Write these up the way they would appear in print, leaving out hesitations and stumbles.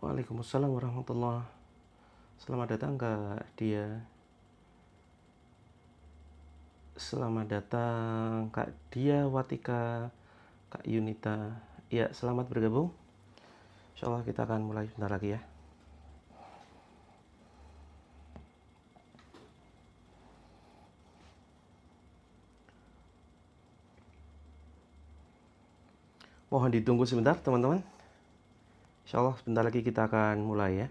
Waalaikumsalam warahmatullah. Selamat datang Kak Dia. Selamat datang Kak Dia Watika, Kak Yunita. Ya, selamat bergabung. Insyaallah kita akan mulai sebentar lagi ya. Mohon ditunggu sebentar teman-teman. Insyaallah sebentar lagi kita akan mulai ya.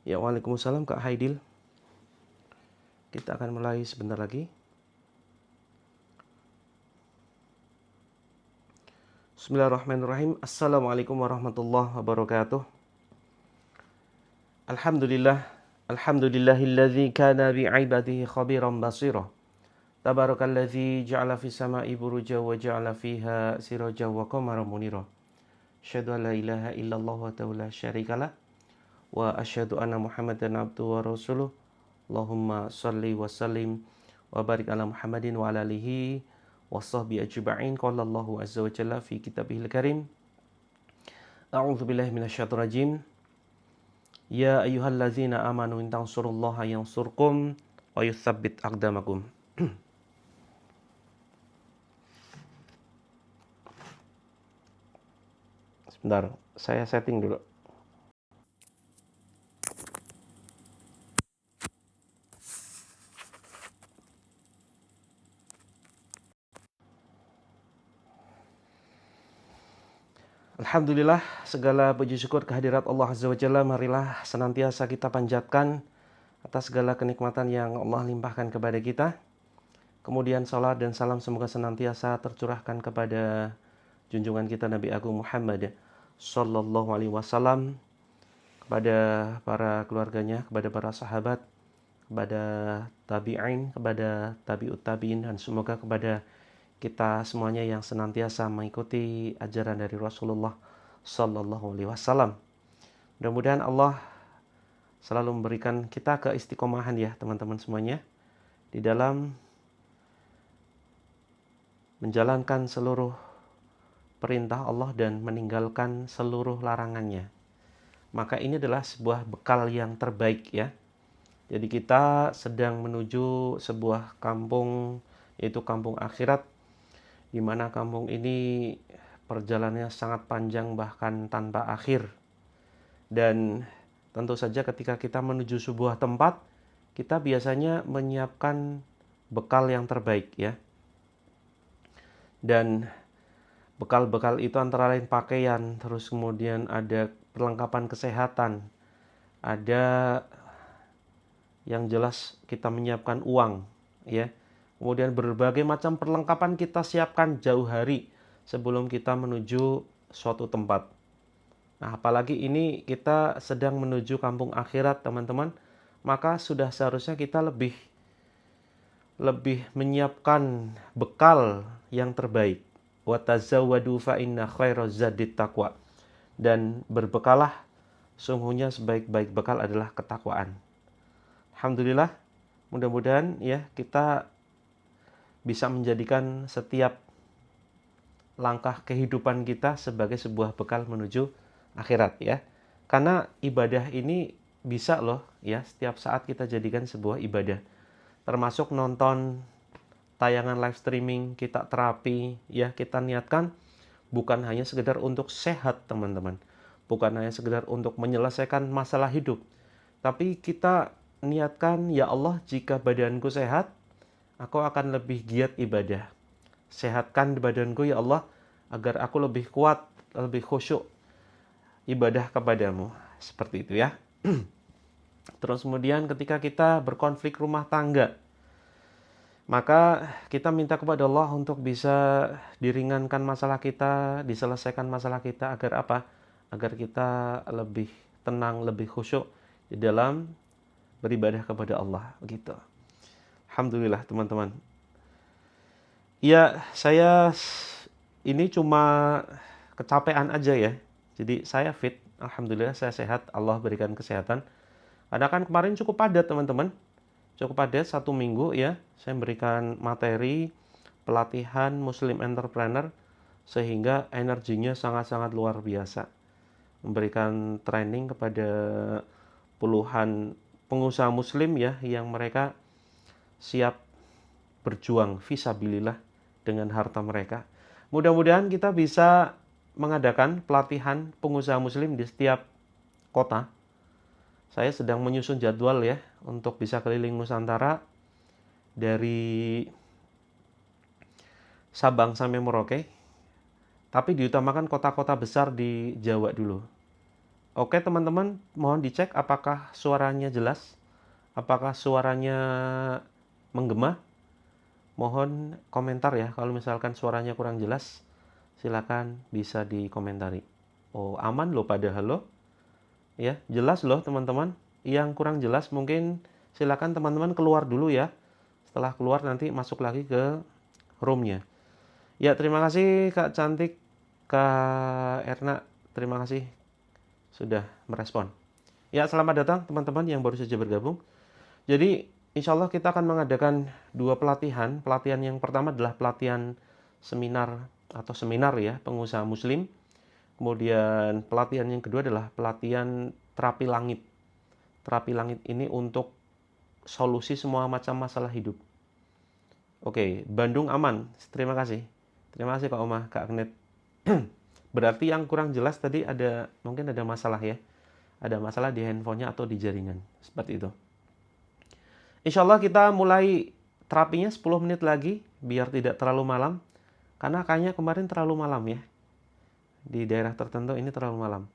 Ya, waalaikumsalam Kak Haidil. Kita akan mulai sebentar lagi. Bismillahirrahmanirrahim. Assalamualaikum warahmatullahi wabarakatuh. Alhamdulillahilladzi kana bi'ibadihi khabiran basira. Tabarakalladzi ja'ala fis sama'i buruja wa ja'ala fiha siraja wa qamaran munira. Asyhadu an la ilaha illallah wa la syarikalah wa asyhadu anna Muhammadan abduhu wa rasuluh. Allahumma shalli wa sallim wa barik ala Muhammadin wa ala alihi wa sahbihi ajma'in. Qala Allahu azza wa jalla fi kitabihil karim. A'udzu billahi minasyaitonir rajim. Ya ayyuhallazina amanu in tansurullaha yansurkum wa yutsabbit aqdamakum. Sebentar, saya setting dulu. Alhamdulillah, segala puji syukur kehadirat Allah Azza wa Jalla marilah senantiasa kita panjatkan atas segala kenikmatan yang Allah limpahkan kepada kita. Kemudian salat dan salam semoga senantiasa tercurahkan kepada junjungan kita Nabi Agung Muhammad sallallahu alaihi wasallam, kepada para keluarganya, kepada para sahabat, kepada tabi'in, kepada tabi'ut tabi'in, dan semoga kepada kita semuanya yang senantiasa mengikuti ajaran dari Rasulullah sallallahu alaihi wasallam. Mudah-mudahan Allah selalu memberikan kita keistiqomahan ya teman-teman semuanya di dalam menjalankan seluruh perintah Allah dan meninggalkan seluruh larangannya. Maka ini adalah sebuah bekal yang terbaik ya. Jadi kita sedang menuju sebuah kampung, yaitu kampung akhirat, di mana kampung ini perjalanannya sangat panjang bahkan tanpa akhir. Dan tentu saja ketika kita menuju sebuah tempat, kita biasanya menyiapkan bekal yang terbaik ya. Dan bekal-bekal itu antara lain pakaian, terus kemudian ada perlengkapan kesehatan, ada yang jelas kita menyiapkan uang ya. Kemudian berbagai macam perlengkapan kita siapkan jauh hari sebelum kita menuju suatu tempat. Nah, apalagi ini kita sedang menuju kampung akhirat, teman-teman, maka sudah seharusnya kita lebih menyiapkan bekal yang terbaik. Wa tazawwadu fa inna khairaz zadit taqwa. Dan berbekalah, sungguhnya sebaik-baik bekal adalah ketakwaan. Alhamdulillah, mudah-mudahan ya kita bisa menjadikan setiap langkah kehidupan kita sebagai sebuah bekal menuju akhirat ya. Karena ibadah ini bisa loh ya, setiap saat kita jadikan sebuah ibadah. Termasuk nonton tayangan live streaming, kita terapi ya, kita niatkan bukan hanya sekedar untuk sehat teman-teman. Bukan hanya sekedar untuk menyelesaikan masalah hidup. Tapi kita niatkan, ya Allah, jika badanku sehat, aku akan lebih giat ibadah. Sehatkan badanku ya Allah, agar aku lebih kuat, lebih khusyuk ibadah kepadamu. Seperti itu ya. Terus kemudian ketika kita berkonflik rumah tangga, maka kita minta kepada Allah untuk bisa diringankan masalah kita, diselesaikan masalah kita, agar apa? agar kita lebih tenang, lebih khusyuk di dalam beribadah kepada Allah gitu. Alhamdulillah teman-teman. Ya, saya ini cuma kecapean aja ya. Jadi saya fit, alhamdulillah saya sehat, Allah berikan kesehatan. Karena kan kemarin cukup padat teman-teman. Cukup padat 1 minggu ya. Saya memberikan materi pelatihan Muslim Entrepreneur sehingga energinya sangat-sangat luar biasa. Memberikan training kepada puluhan pengusaha muslim ya yang mereka siap berjuang fisabilillah dengan harta mereka. Mudah-mudahan kita bisa mengadakan pelatihan pengusaha muslim di setiap kota. Saya sedang menyusun jadwal ya untuk bisa keliling Nusantara dari Sabang sampai Merauke. Tapi diutamakan kota-kota besar di Jawa dulu. Oke teman-teman, mohon dicek apakah suaranya jelas, apakah suaranya menggema. Mohon komentar ya, kalau misalkan suaranya kurang jelas, silakan bisa dikomentari. Oh aman loh padahal loh, ya jelas loh teman-teman. Yang kurang jelas mungkin silakan teman-teman keluar dulu ya. Setelah keluar nanti masuk lagi ke roomnya. Ya terima kasih Kak Cantik, Kak Erna, terima kasih sudah merespon. Ya selamat datang teman-teman yang baru saja bergabung. Jadi insya Allah kita akan mengadakan 2 pelatihan. Pelatihan yang pertama adalah pelatihan seminar ya pengusaha muslim. Kemudian pelatihan yang kedua adalah pelatihan terapi langit. Terapi langit ini untuk solusi semua macam masalah hidup. Oke, Bandung aman. Terima kasih. Terima kasih Kak Oma, Kak Agnet. Berarti yang kurang jelas tadi mungkin ada masalah ya. Ada masalah di handphonenya atau di jaringan. Seperti itu. Insya Allah kita mulai terapinya 10 menit lagi biar tidak terlalu malam. Karena kayaknya kemarin terlalu malam ya. Di daerah tertentu ini terlalu malam.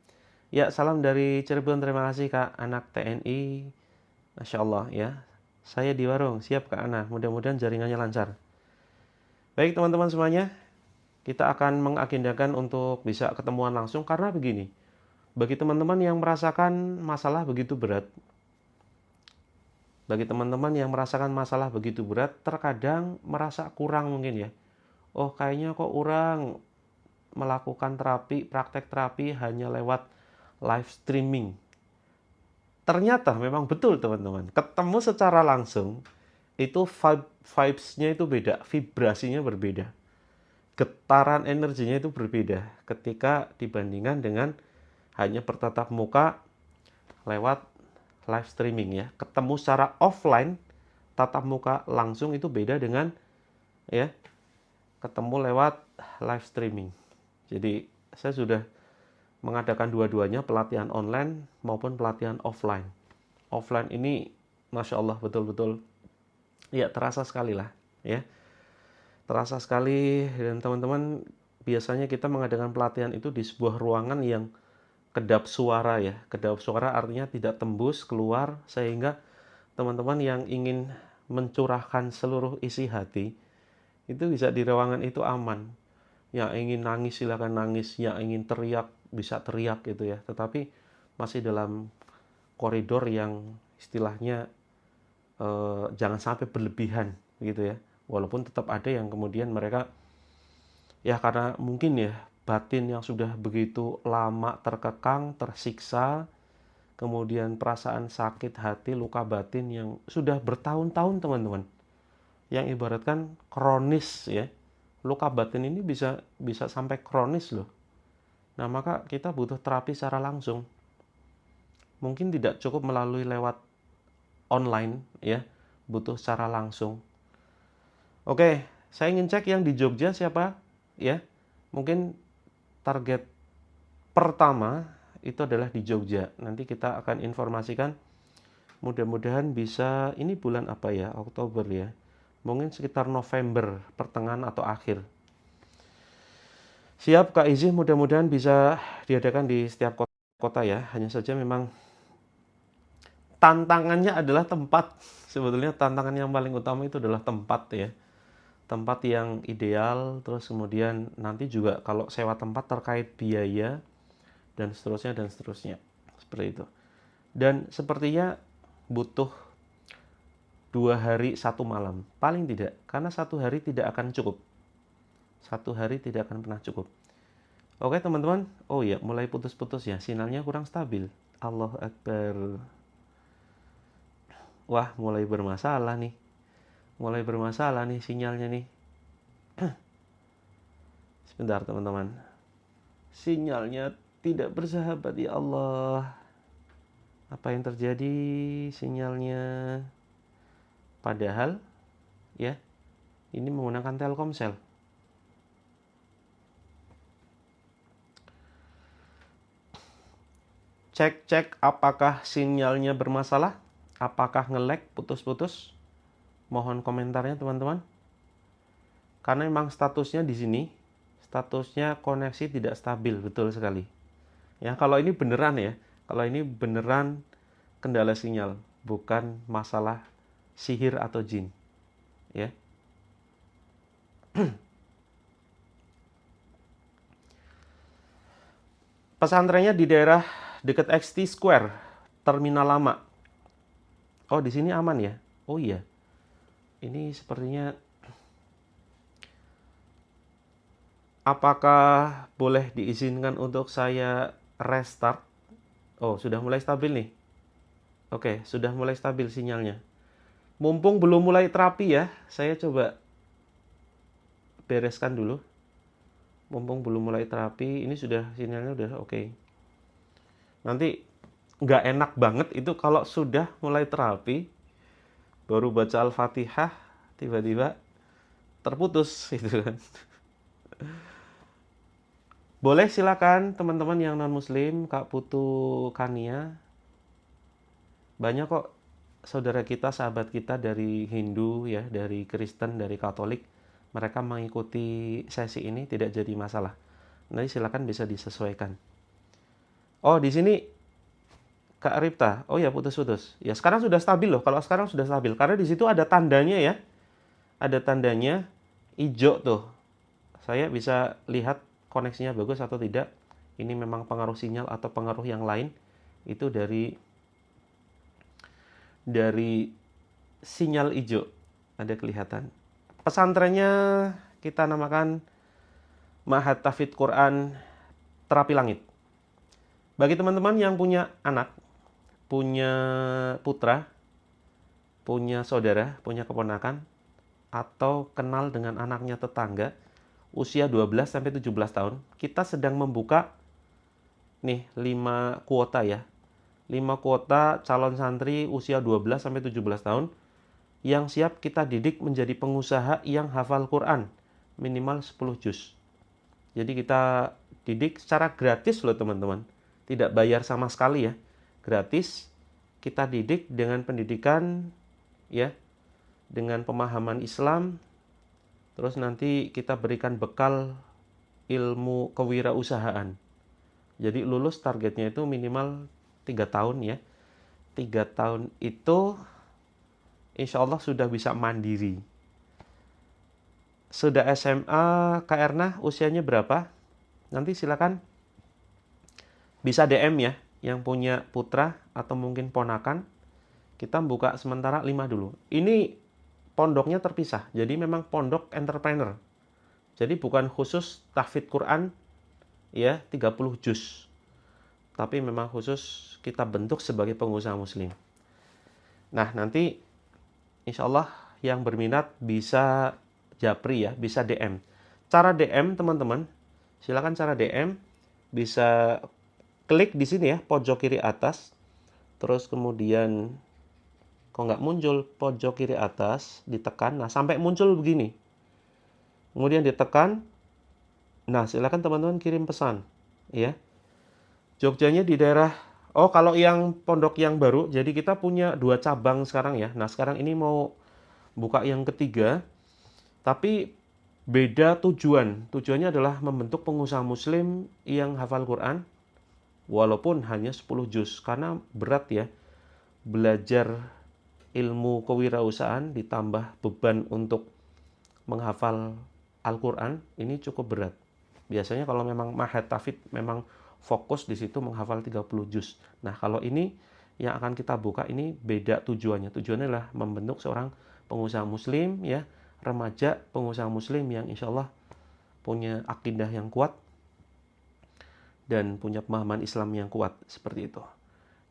Ya salam dari Cirebon, terima kasih Kak Anak TNI. Masya Allah ya. Saya di warung, siap Kak Ana. Mudah-mudahan jaringannya lancar. Baik teman-teman semuanya. Kita akan mengagendakan untuk bisa ketemuan langsung. Karena begini. Bagi teman-teman yang merasakan masalah begitu berat. Bagi teman-teman yang merasakan masalah begitu berat, terkadang merasa kurang mungkin ya. Oh kayaknya kok orang melakukan terapi, praktek terapi hanya lewat live streaming. Ternyata memang betul teman-teman. Ketemu secara langsung, itu vibes-nya itu beda, vibrasinya berbeda. Getaran energinya itu berbeda ketika dibandingkan dengan hanya bertatap muka lewat live streaming ya. Ketemu secara offline, tatap muka langsung itu beda dengan ya ketemu lewat live streaming. Jadi saya sudah mengadakan dua-duanya, pelatihan online maupun pelatihan offline. Offline ini Masya Allah betul-betul ya terasa sekali lah ya. Terasa sekali dan teman-teman biasanya kita mengadakan pelatihan itu di sebuah ruangan yang kedap suara ya. Kedap suara artinya tidak tembus keluar sehingga teman-teman yang ingin mencurahkan seluruh isi hati itu bisa di ruangan itu aman. Yang ingin nangis silakan nangis, yang ingin teriak bisa teriak gitu ya. Tetapi masih dalam koridor yang istilahnya jangan sampai berlebihan gitu ya. Walaupun tetap ada yang kemudian mereka ya karena mungkin ya batin yang sudah begitu lama terkekang, tersiksa, kemudian perasaan sakit hati, luka batin yang sudah bertahun-tahun teman-teman. Yang ibaratkan kronis ya. Luka batin ini bisa sampai kronis loh. Nah, maka kita butuh terapi secara langsung. Mungkin tidak cukup melalui lewat online ya, butuh secara langsung. Oke, saya ingin cek yang di Jogja siapa ya. Mungkin target pertama itu adalah di Jogja. Nanti kita akan informasikan. Mudah-mudahan bisa, ini bulan apa ya? Oktober ya. Mungkin sekitar November, pertengahan atau akhir. Siap Kak Izzy, mudah-mudahan bisa diadakan di setiap kota ya. Hanya saja memang tantangannya adalah tempat. Sebetulnya tantangan yang paling utama itu adalah tempat ya. Tempat yang ideal, terus kemudian nanti juga kalau sewa tempat terkait biaya dan seterusnya dan seterusnya. Seperti itu. Dan sepertinya butuh 2 hari 1 malam, paling tidak, karena 1 hari tidak akan cukup. 1 hari tidak akan pernah cukup. Oke teman-teman, oh ya, mulai putus-putus ya, sinyalnya kurang stabil. Allahu Akbar. Wah, mulai bermasalah nih. Mulai bermasalah nih sinyalnya nih. Sebentar teman-teman. Sinyalnya tidak bersahabat ya Allah. Apa yang terjadi sinyalnya? Padahal ya, ini menggunakan Telkomsel. Cek apakah sinyalnya bermasalah? Apakah nge-lag, putus-putus? Mohon komentarnya teman-teman. Karena memang statusnya di sini, statusnya koneksi tidak stabil, betul sekali. Ya, kalau ini beneran ya, kalau ini beneran kendala sinyal, bukan masalah sihir atau jin. Ya. Pesantrennya di daerah dekat XT Square, Terminal Lama. Oh, di sini aman ya? Oh iya. Ini sepertinya, apakah boleh diizinkan untuk saya restart? Oh, sudah mulai stabil nih. Oke, sudah mulai stabil sinyalnya. Mumpung belum mulai terapi ya, saya coba bereskan dulu. Mumpung belum mulai terapi, ini sudah sinyalnya udah oke. Nanti nggak enak banget itu kalau sudah mulai terapi, baru baca Al-Fatihah, tiba-tiba terputus gitu kan. Boleh silakan teman-teman yang non-muslim, Kak Putu Kania. Banyak kok saudara kita, sahabat kita dari Hindu ya, dari Kristen, dari Katolik. Mereka mengikuti sesi ini tidak jadi masalah. Nanti silakan bisa disesuaikan. Oh, di sini Kak Ripta. Oh ya, putus-putus. Ya, sekarang sudah stabil loh. Kalau sekarang sudah stabil. Karena di situ ada tandanya ya. Ada tandanya hijau tuh. Saya bisa lihat koneksinya bagus atau tidak. Ini memang pengaruh sinyal atau pengaruh yang lain. Itu dari sinyal hijau. Ada kelihatan. Pesantrennya kita namakan Ma'had Tahfidz Quran Terapi Langit. Bagi teman-teman yang punya anak, punya putra, punya saudara, punya keponakan, atau kenal dengan anaknya tetangga, usia 12-17 tahun, kita sedang membuka nih 5 kuota ya. 5 kuota calon santri usia 12-17 tahun yang siap kita didik menjadi pengusaha yang hafal Quran, minimal 10 juz. Jadi kita didik secara gratis loh teman-teman. Tidak bayar sama sekali ya. Gratis, kita didik dengan pendidikan ya, dengan pemahaman Islam. Terus nanti kita berikan bekal ilmu kewirausahaan. Jadi lulus targetnya itu minimal 3 tahun ya. 3 tahun itu insya Allah sudah bisa mandiri. Sudah SMA, Kak Erna usianya berapa? Nanti silakan bisa DM ya, yang punya putra atau mungkin ponakan. Kita buka sementara 5 dulu. Ini pondoknya terpisah, jadi memang pondok entrepreneur. Jadi bukan khusus tahfidz Quran ya 30 juz. Tapi memang khusus kita bentuk sebagai pengusaha muslim. Nah, nanti insya Allah yang berminat bisa japri ya, bisa DM. Cara DM teman-teman, silakan cara DM, bisa klik di sini ya, pojok kiri atas. Terus kemudian kok nggak muncul pojok kiri atas, ditekan. Nah, sampai muncul begini. Kemudian ditekan. Nah, silakan teman-teman kirim pesan ya. Jogjanya di daerah, oh kalau yang pondok yang baru, jadi kita punya 2 cabang sekarang ya. Nah, sekarang ini mau buka yang ketiga. Tapi beda tujuan. Tujuannya adalah membentuk pengusaha muslim yang hafal Quran walaupun hanya 10 juz, karena berat ya. Belajar ilmu kewirausahaan ditambah beban untuk menghafal Al-Quran, ini cukup berat. Biasanya kalau memang Ma'had Tahfidz memang fokus di situ menghafal 30 juz. Nah, kalau ini yang akan kita buka ini beda tujuannya. Tujuannya adalah membentuk seorang pengusaha muslim ya, remaja pengusaha muslim yang insya Allah punya akidah yang kuat dan punya pemahaman Islam yang kuat seperti itu.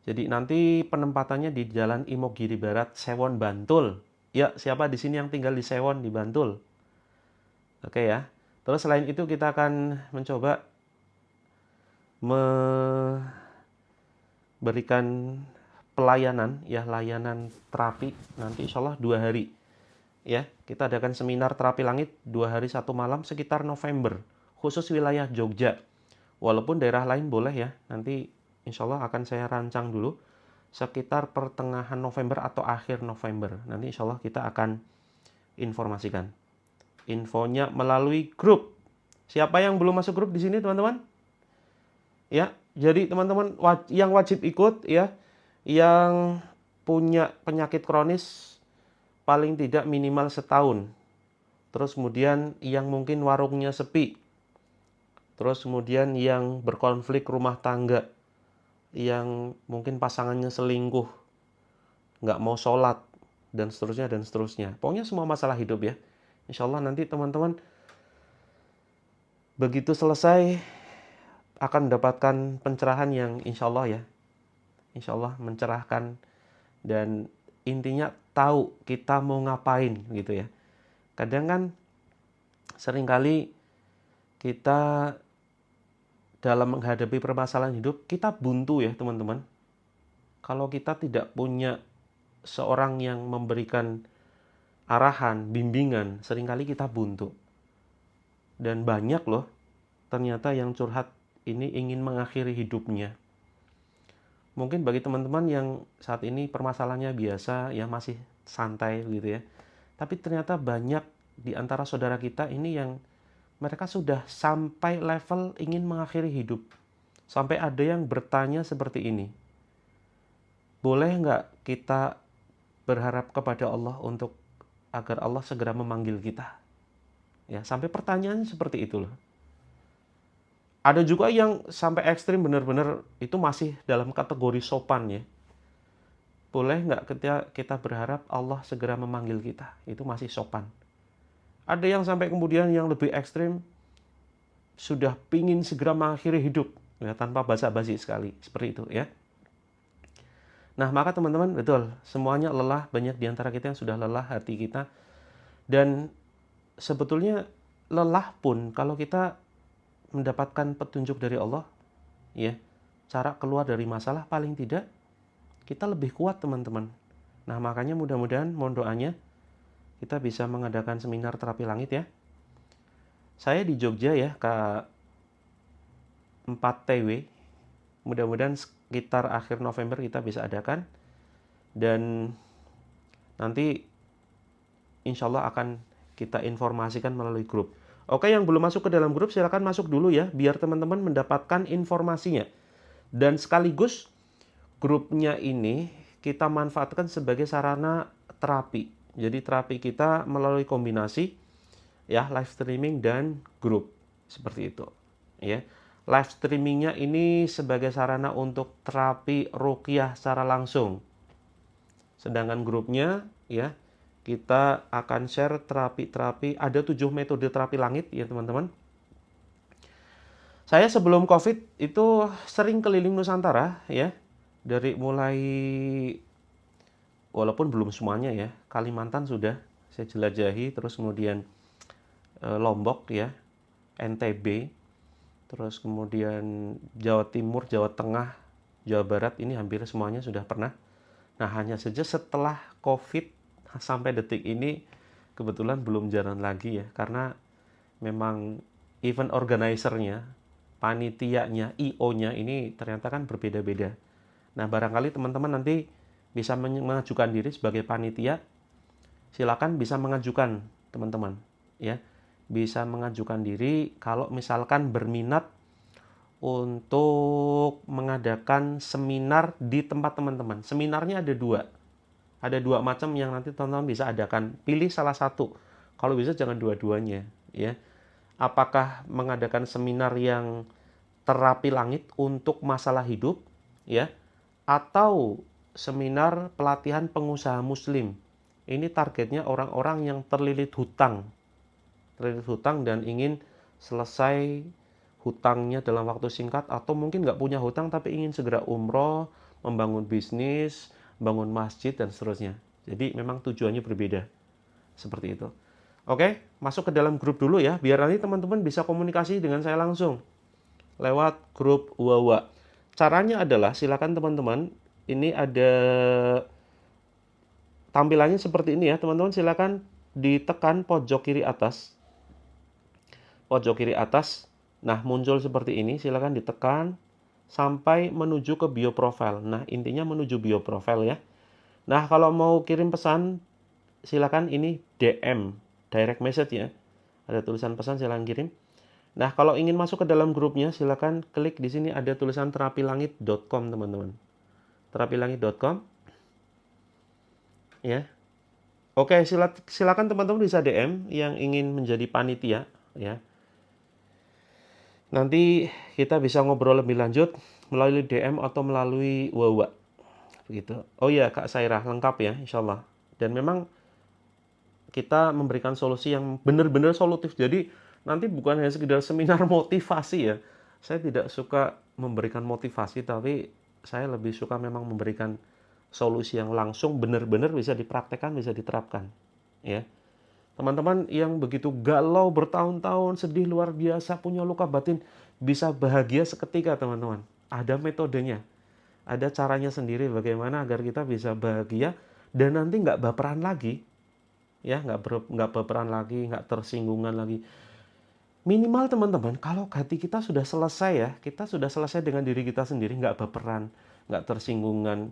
Jadi nanti penempatannya di Jalan Imogiri Barat, Sewon, Bantul. Ya, siapa di sini yang tinggal di Sewon di Bantul? Oke ya. Terus selain itu kita akan mencoba memberikan pelayanan ya, layanan terapi nanti insya Allah 2 hari ya. Kita adakan seminar terapi langit 2 hari 1 malam sekitar November, khusus wilayah Jogja. Walaupun daerah lain boleh ya, nanti insya Allah akan saya rancang dulu sekitar pertengahan November atau akhir November. Nanti insya Allah kita akan informasikan infonya melalui grup. Siapa yang belum masuk grup di sini teman-teman? Ya, jadi teman-teman yang wajib ikut ya, yang punya penyakit kronis paling tidak minimal setahun. Terus kemudian yang mungkin warungnya sepi. Terus kemudian yang berkonflik rumah tangga, yang mungkin pasangannya selingkuh, nggak mau sholat, dan seterusnya, dan seterusnya. Pokoknya semua masalah hidup ya. Insya Allah nanti teman-teman begitu selesai akan mendapatkan pencerahan yang insya Allah ya. Insya Allah mencerahkan dan intinya tahu kita mau ngapain gitu ya. Kadang kan seringkali kita dalam menghadapi permasalahan hidup kita buntu ya teman-teman. Kalau kita tidak punya seorang yang memberikan arahan, bimbingan, seringkali kita buntu. Dan banyak loh ternyata yang curhat ini ingin mengakhiri hidupnya. Mungkin bagi teman-teman yang saat ini permasalahannya biasa, ya masih santai gitu ya. Tapi ternyata banyak di antara saudara kita ini yang mereka sudah sampai level ingin mengakhiri hidup. Sampai ada yang bertanya seperti ini. Boleh nggak kita berharap kepada Allah untuk agar Allah segera memanggil kita? Ya, sampai pertanyaan seperti itu loh. Ada juga yang sampai ekstrim benar-benar itu masih dalam kategori sopan ya. Boleh nggak kita berharap Allah segera memanggil kita? Itu masih sopan. Ada yang sampai kemudian yang lebih ekstrim sudah pingin segera mengakhiri hidup ya, tanpa basa-basi sekali seperti itu ya. Nah maka teman-teman betul semuanya lelah, banyak di antara kita yang sudah lelah hati kita, dan sebetulnya lelah pun kalau kita mendapatkan petunjuk dari Allah ya, cara keluar dari masalah paling tidak kita lebih kuat teman-teman. Nah makanya mudah-mudahan mohon doanya kita bisa mengadakan seminar terapi langit ya. Saya di Jogja ya, K4TW. Mudah-mudahan sekitar akhir November kita bisa adakan. Dan nanti insya Allah akan kita informasikan melalui grup. Oke, yang belum masuk ke dalam grup silakan masuk dulu ya, biar teman-teman mendapatkan informasinya. Dan sekaligus grupnya ini kita manfaatkan sebagai sarana terapi. Jadi terapi kita melalui kombinasi ya, live streaming dan grup seperti itu ya. Live streamingnya ini sebagai sarana untuk terapi ruqyah secara langsung, sedangkan grupnya ya kita akan share terapi-terapi. Ada 7 metode terapi langit ya teman-teman. Saya sebelum COVID itu sering keliling Nusantara ya, dari mulai, walaupun belum semuanya ya, Kalimantan sudah saya jelajahi, terus kemudian Lombok ya, NTB, terus kemudian Jawa Timur, Jawa Tengah, Jawa Barat, ini hampir semuanya sudah pernah. Nah hanya saja setelah COVID sampai detik ini kebetulan belum jalan lagi ya, karena memang event organizer-nya, panitianya, IO-nya ini ternyata kan berbeda-beda. Nah barangkali teman-teman nanti bisa mengajukan diri sebagai panitia, silakan bisa mengajukan teman-teman ya, bisa mengajukan diri kalau misalkan berminat untuk mengadakan seminar di tempat teman-teman. Seminarnya ada 2 macam yang nanti teman-teman bisa adakan, pilih salah satu, kalau bisa jangan dua-duanya ya. Apakah mengadakan seminar yang terapi langit untuk masalah hidup, ya, atau seminar pelatihan pengusaha muslim. Ini targetnya orang-orang yang terlilit hutang dan ingin selesai hutangnya dalam waktu singkat, atau mungkin nggak punya hutang tapi ingin segera umroh, membangun bisnis, bangun masjid, dan seterusnya. Jadi memang tujuannya berbeda. Seperti itu. Oke, masuk ke dalam grup dulu ya, biar nanti teman-teman bisa komunikasi dengan saya langsung lewat grup Wawa. Caranya adalah silakan teman-teman, ini ada tampilannya seperti ini ya, teman-teman silakan ditekan pojok kiri atas. Pojok kiri atas. Nah, muncul seperti ini, silakan ditekan sampai menuju ke bio profile. Nah, intinya menuju bio profile ya. Nah, kalau mau kirim pesan silakan ini DM, direct message ya. Ada tulisan pesan, silakan kirim. Nah, kalau ingin masuk ke dalam grupnya, silakan klik di sini ada tulisan terapilangit.com, teman-teman. Terapilangit.com. Ya. Oke, silakan teman-teman bisa DM yang ingin menjadi panitia ya. Nanti kita bisa ngobrol lebih lanjut melalui DM atau melalui Wawa. Begitu. Oh iya, Kak Sairah, lengkap ya, insyaallah. Dan memang kita memberikan solusi yang benar-benar solutif. Jadi nanti bukan hanya sekedar seminar motivasi ya. Saya tidak suka memberikan motivasi, tapi saya lebih suka memang memberikan solusi yang langsung benar-benar bisa dipraktekkan, bisa diterapkan. Ya. Teman-teman yang begitu galau bertahun-tahun, sedih luar biasa, punya luka batin, bisa bahagia seketika, teman-teman. Ada metodenya. Ada caranya sendiri bagaimana agar kita bisa bahagia dan nanti nggak baperan lagi. Ya, nggak baperan lagi, nggak tersinggungan lagi. Minimal teman-teman, kalau hati kita sudah selesai ya, kita sudah selesai dengan diri kita sendiri, nggak baperan, nggak tersinggungan,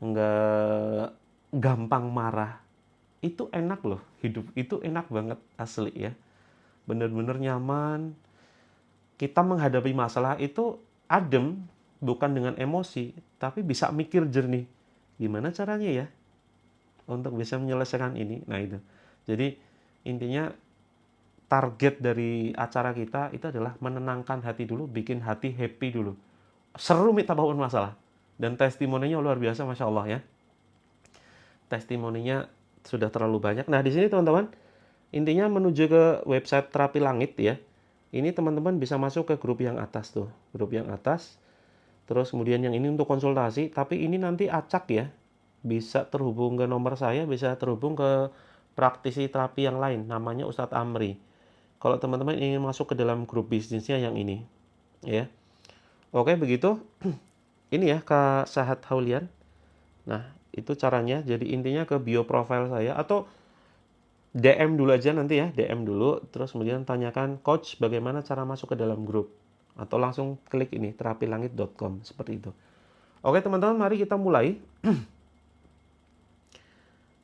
nggak gampang marah. Itu enak loh, hidup itu enak banget asli ya. Bener-bener nyaman. Kita menghadapi masalah itu adem, bukan dengan emosi, tapi bisa mikir jernih. Gimana caranya ya untuk bisa menyelesaikan ini? Nah itu. Jadi intinya target dari acara kita itu adalah menenangkan hati dulu, bikin hati happy dulu. Seru minta apapun masalah. Dan testimoninya luar biasa, Masya Allah ya. Testimoninya sudah terlalu banyak. Nah, di sini teman-teman, intinya menuju ke website Terapi Langit ya. Ini teman-teman bisa masuk ke grup yang atas tuh, grup yang atas. Terus kemudian yang ini untuk konsultasi, tapi ini nanti acak ya. Bisa terhubung ke nomor saya, bisa terhubung ke praktisi terapi yang lain, namanya Ustadz Amri. Kalau teman-teman ingin masuk ke dalam grup bisnisnya yang ini, ya. Oke, begitu. Ini ya Kak Sahat Haulian. Nah, itu caranya. Jadi intinya ke bio profile saya atau DM dulu aja nanti ya, DM dulu, terus kemudian tanyakan coach bagaimana cara masuk ke dalam grup, atau langsung klik ini terapilangit.com seperti itu. Oke teman-teman, mari kita mulai.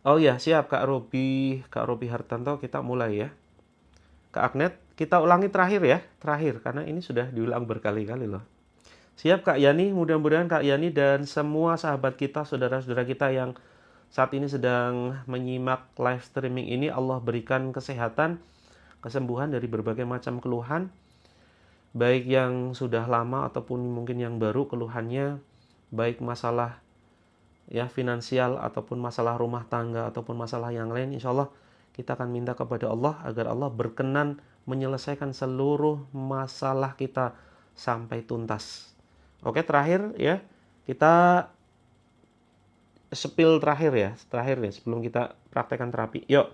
Oh ya, siap Kak Robi Hartanto, kita mulai ya. Kak Agnet, kita ulangi terakhir ya, terakhir karena ini sudah diulang berkali-kali loh. Siap Kak Yani, mudah-mudahan Kak Yani dan semua sahabat kita, saudara-saudara kita yang saat ini sedang menyimak live streaming ini, Allah berikan kesehatan, kesembuhan dari berbagai macam keluhan, baik yang sudah lama ataupun mungkin yang baru keluhannya, baik masalah ya finansial ataupun masalah rumah tangga ataupun masalah yang lain. Insya Allah kita akan minta kepada Allah agar Allah berkenan menyelesaikan seluruh masalah kita sampai tuntas. Oke, terakhir ya, kita spill terakhir ya sebelum kita praktekkan terapi. Yuk,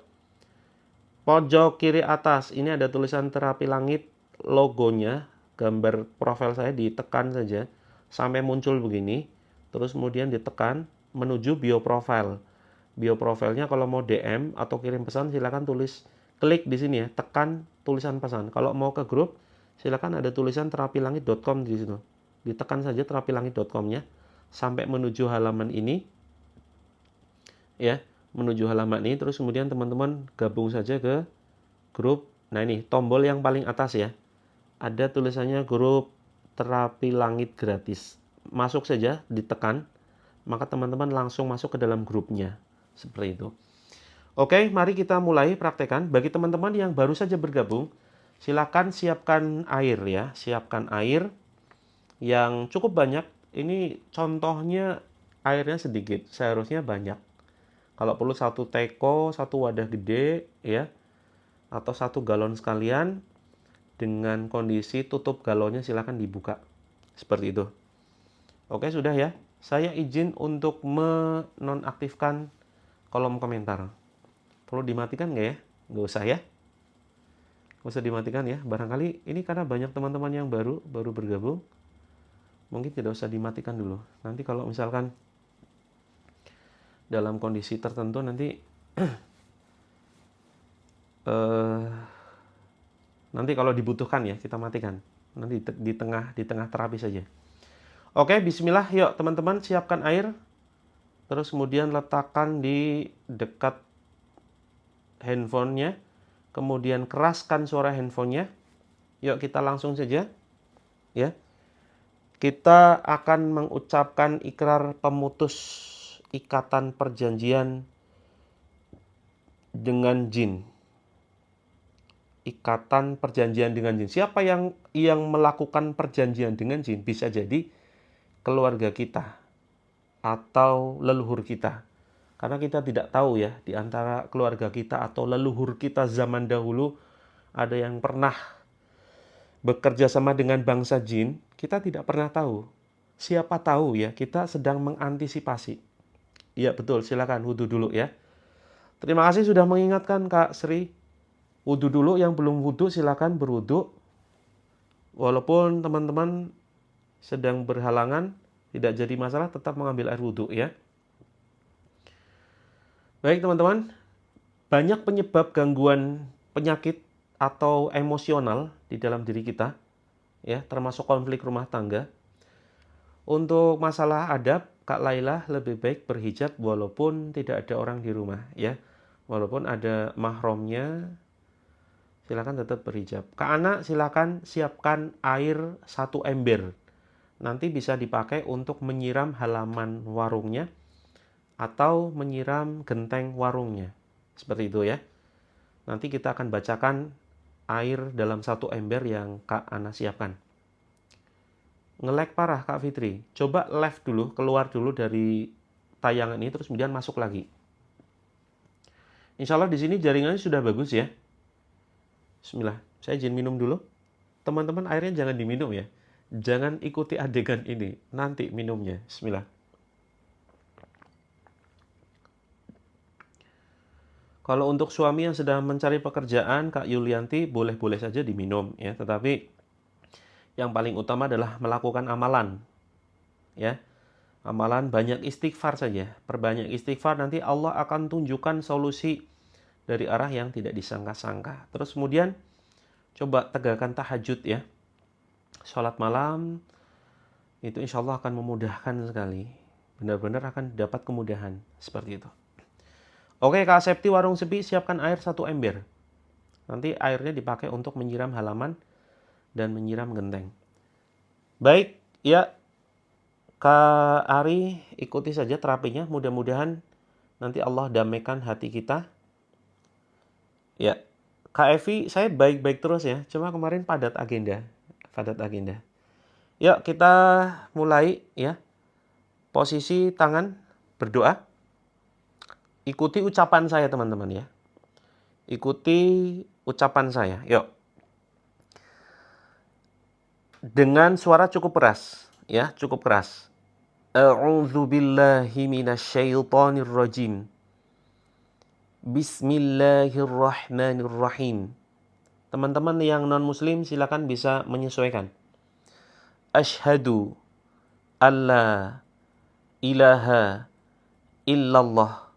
pojok kiri atas ini ada tulisan Terapi Langit, logonya, gambar profil saya, ditekan saja sampai muncul begini, terus kemudian ditekan menuju bio profile. Bio profilnya kalau mau DM atau kirim pesan silakan klik di sini ya, tekan tulisan pesan. Kalau mau ke grup silakan ada tulisan terapilangit.com di situ. Ditekan saja terapilangit.com-nya sampai menuju halaman ini. Ya, menuju halaman ini, terus kemudian teman-teman gabung saja ke grup. Nah, ini tombol yang paling atas ya. Ada tulisannya grup Terapi Langit gratis. Masuk saja, ditekan, maka teman-teman langsung masuk ke dalam grupnya. Seperti itu. Oke, mari kita mulai praktekan. Bagi teman-teman yang baru saja bergabung, silakan siapkan air ya, siapkan air. yang cukup banyak. Ini contohnya airnya sedikit, seharusnya banyak. Kalau perlu satu teko, satu wadah gede ya, atau 1 galon sekalian, dengan kondisi tutup galonnya silakan dibuka. Seperti itu. Oke, sudah ya. Saya izin untuk menonaktifkan kolom komentar. Perlu dimatikan nggak ya? Nggak usah ya. Nggak usah dimatikan ya. Barangkali ini karena banyak teman-teman yang baru bergabung. Mungkin tidak usah dimatikan dulu. Nanti kalau misalkan dalam kondisi tertentu nanti nanti kalau dibutuhkan ya kita matikan. Nanti di tengah terapi saja. Oke, bismillah. Yuk teman-teman siapkan air. Terus kemudian letakkan di dekat handphonenya. Kemudian keraskan suara handphonenya. Yuk kita langsung saja. Ya. Kita akan mengucapkan ikrar pemutus ikatan perjanjian dengan jin. Ikatan perjanjian dengan jin. Siapa yang melakukan perjanjian dengan jin? Bisa jadi keluarga kita atau leluhur kita. Karena kita tidak tahu ya, di antara keluarga kita atau leluhur kita zaman dahulu ada yang pernah bekerja sama dengan bangsa jin, kita tidak pernah tahu. Siapa tahu ya, kita sedang mengantisipasi. Iya betul, silakan wudhu dulu ya. Terima kasih sudah mengingatkan Kak Sri. Wudhu dulu, yang belum wudhu silakan berwudhu. Walaupun teman-teman sedang berhalangan, tidak jadi masalah, tetap mengambil air wudhu ya. Baik teman-teman, banyak penyebab gangguan penyakit atau emosional di dalam diri kita, ya, termasuk konflik rumah tangga. Untuk masalah adab, Kak Laila lebih baik berhijab walaupun tidak ada orang di rumah, ya. Walaupun ada mahramnya, silakan tetap berhijab. Kak Ana, silakan siapkan air 1 ember. Nanti bisa dipakai untuk menyiram halaman warungnya atau menyiram genteng warungnya. Seperti itu ya. Nanti kita akan bacakan air dalam 1 ember yang Kak Ana siapkan. Nge-lag parah Kak Fitri. Coba left dulu, keluar dulu dari tayangan ini terus kemudian masuk lagi. Insya Allah di sini jaringannya sudah bagus ya. Bismillah. Saya izin minum dulu. Teman-teman airnya jangan diminum ya. Jangan ikuti adegan ini. Nanti minumnya. Bismillah. Kalau untuk suami yang sedang mencari pekerjaan, Kak Yulianti, boleh-boleh saja diminum ya. Tetapi yang paling utama adalah melakukan amalan. Ya. Amalan banyak istighfar saja. Perbanyak istighfar, nanti Allah akan tunjukkan solusi dari arah yang tidak disangka-sangka. Terus kemudian coba tegakkan tahajud ya. Sholat malam itu insya Allah akan memudahkan sekali. Benar-benar akan dapat kemudahan seperti itu. Oke Kak Septi Warung Sepi, siapkan air 1 ember. Nanti airnya dipakai untuk menyiram halaman dan menyiram genteng. Baik, ya Kak Ari, ikuti saja terapinya. Mudah-mudahan nanti Allah damaikan hati kita. Ya, Kak Evi, saya baik-baik terus ya. Cuma kemarin padat agenda. Yuk kita mulai ya. Posisi tangan berdoa. Ikuti ucapan saya teman-teman ya. Ikuti ucapan saya. Yuk. Dengan suara cukup keras ya, cukup keras. A'udzu billahi minasyaitonir rajim. Bismillahirrahmanirrahim. Teman-teman yang non muslim silakan bisa menyesuaikan. Asyhadu alla ilaha illallah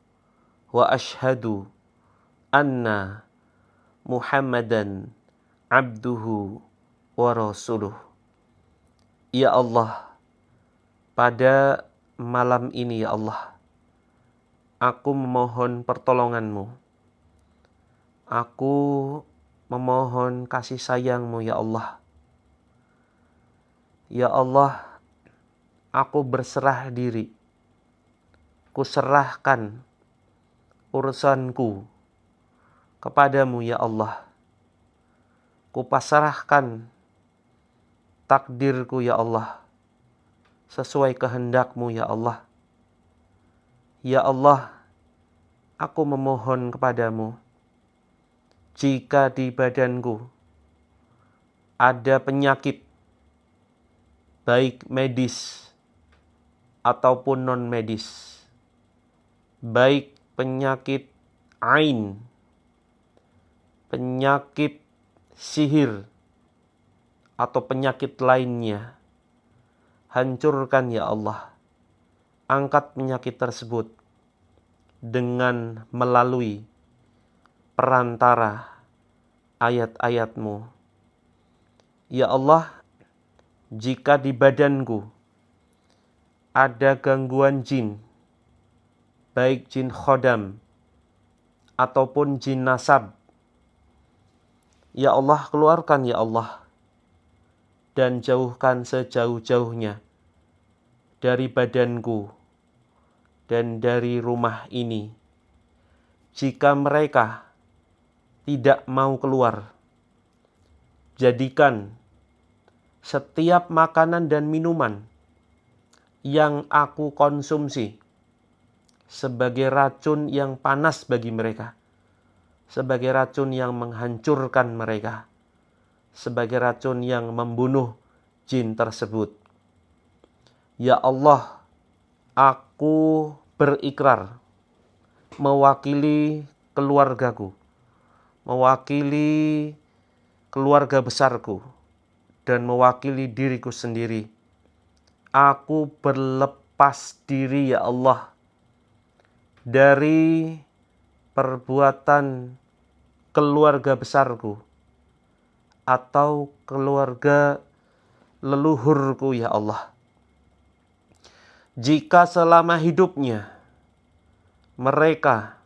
wa asyhadu anna Muhammadan abduhu wa rasuluh. Ya Allah, pada malam ini ya Allah, aku memohon pertolongan-Mu. Aku memohon kasih sayang-Mu ya Allah. Ya Allah, aku berserah diri. Kuserahkan urusanku kepadamu ya Allah. Kupasrahkan takdirku ya Allah sesuai kehendak-Mu ya Allah. Ya Allah, aku memohon kepadamu, jika di badanku ada penyakit, baik medis ataupun non-medis, baik penyakit ain, penyakit sihir, atau penyakit lainnya, hancurkan ya Allah. Angkat penyakit tersebut dengan melalui perantara ayat-ayat-Mu. Ya Allah, jika di badanku ada gangguan jin, baik jin khodam ataupun jin nasab, ya Allah, keluarkan ya Allah, dan jauhkan sejauh-jauhnya dari badanku dan dari rumah ini. Jika mereka tidak mau keluar, jadikan setiap makanan dan minuman yang aku konsumsi sebagai racun yang panas bagi mereka, sebagai racun yang menghancurkan mereka, sebagai racun yang membunuh jin tersebut. Ya Allah, aku berikrar mewakili keluargaku, mewakili keluarga besarku, dan mewakili diriku sendiri. Aku berlepas diri ya Allah dari perbuatan keluarga besarku atau keluarga leluhurku ya Allah. Jika selama hidupnya mereka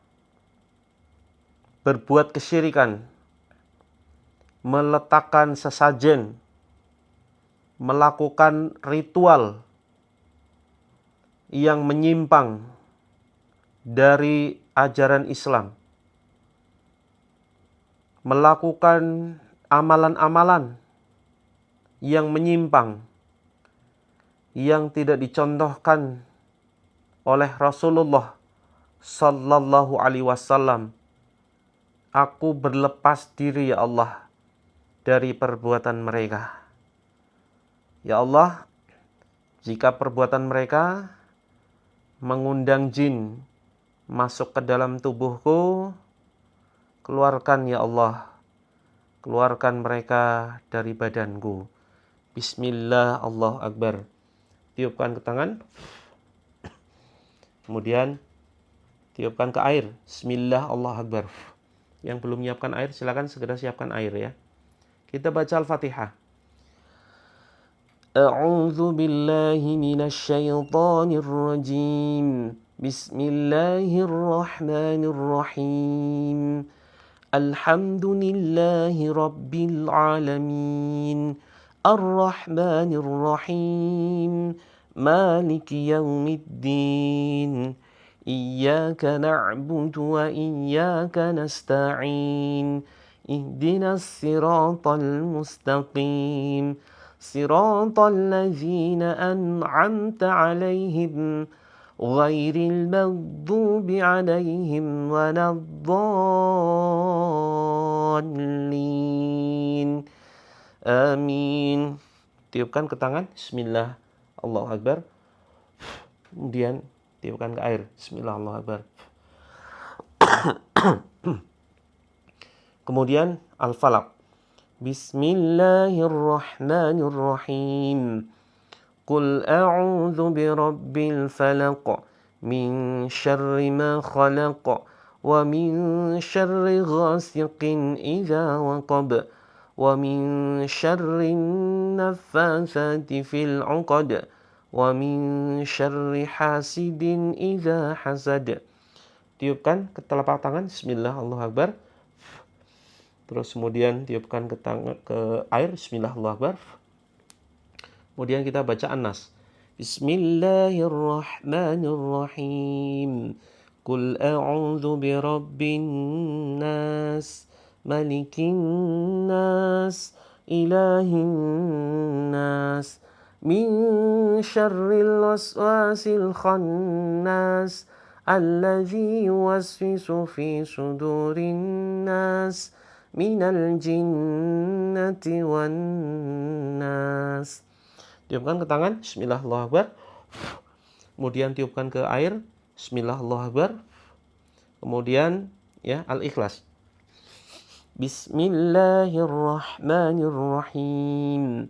berbuat kesyirikan, meletakkan sesajen, melakukan ritual yang menyimpang dari ajaran Islam, melakukan amalan-amalan yang menyimpang, yang tidak dicontohkan oleh Rasulullah sallallahu alaihi wasallam, aku berlepas diri ya Allah dari perbuatan mereka. Ya Allah, jika perbuatan mereka mengundang jin masuk ke dalam tubuhku, keluarkan ya Allah, keluarkan mereka dari badanku. Bismillah, Allahu Akbar. Tiupkan ke tangan, kemudian tiupkan ke air. Bismillah, Allahu Akbar. Yang belum menyiapkan air, silakan segera siapkan air ya. Kita baca Al-Fatihah. A'udzu billahi minasy syaithanir rajim. Bismillahirrahmanirrahim. Alhamdulillahi rabbil alamin. Ar-Rahmanir-Rahim. Maliki yaumiddin. Iyyaka na'budu wa iyyaka nasta'in. Ihdinas siratal mustaqim. Siratal ladzina an'amta 'alaihim ghairil maghdubi 'alaihim waladdallin. Amin. Tiupkan ke tangan. Bismillah, Allahu Akbar. Kemudian tiupkan ke air. Bismillah, Allahu Akbar. Kemudian Al-Falaq. Bismillahirrahmanirrahim. Qul a'udzu birabbil falaq min syarri ma khalaq wa min syarri ghasiqin idza waqab wa min syarri naffatsati fil 'uqad wa min syarri hasidin idza hasad. Tiupkan ke telapak tangan. Bismillah, Allahu Akbar. Terus kemudian tiupkan ke air. Bismillah, Allahu Akbar. Kemudian kita baca An-Nas. Bismillahirrahmanirrahim. Qul a'udzu birabbin nas, malikin nas, ilahin nas, min syarril waswasil khannas alladzi yuwaswisu fi sudurin nas minal jinnati wan nas. Tiupkan ke tangan, bismillah Allahu akbar. Kemudian tiupkan ke air, bismillah Allahu akbar. Kemudian ya al-ikhlas. Bismillahirrahmanirrahim.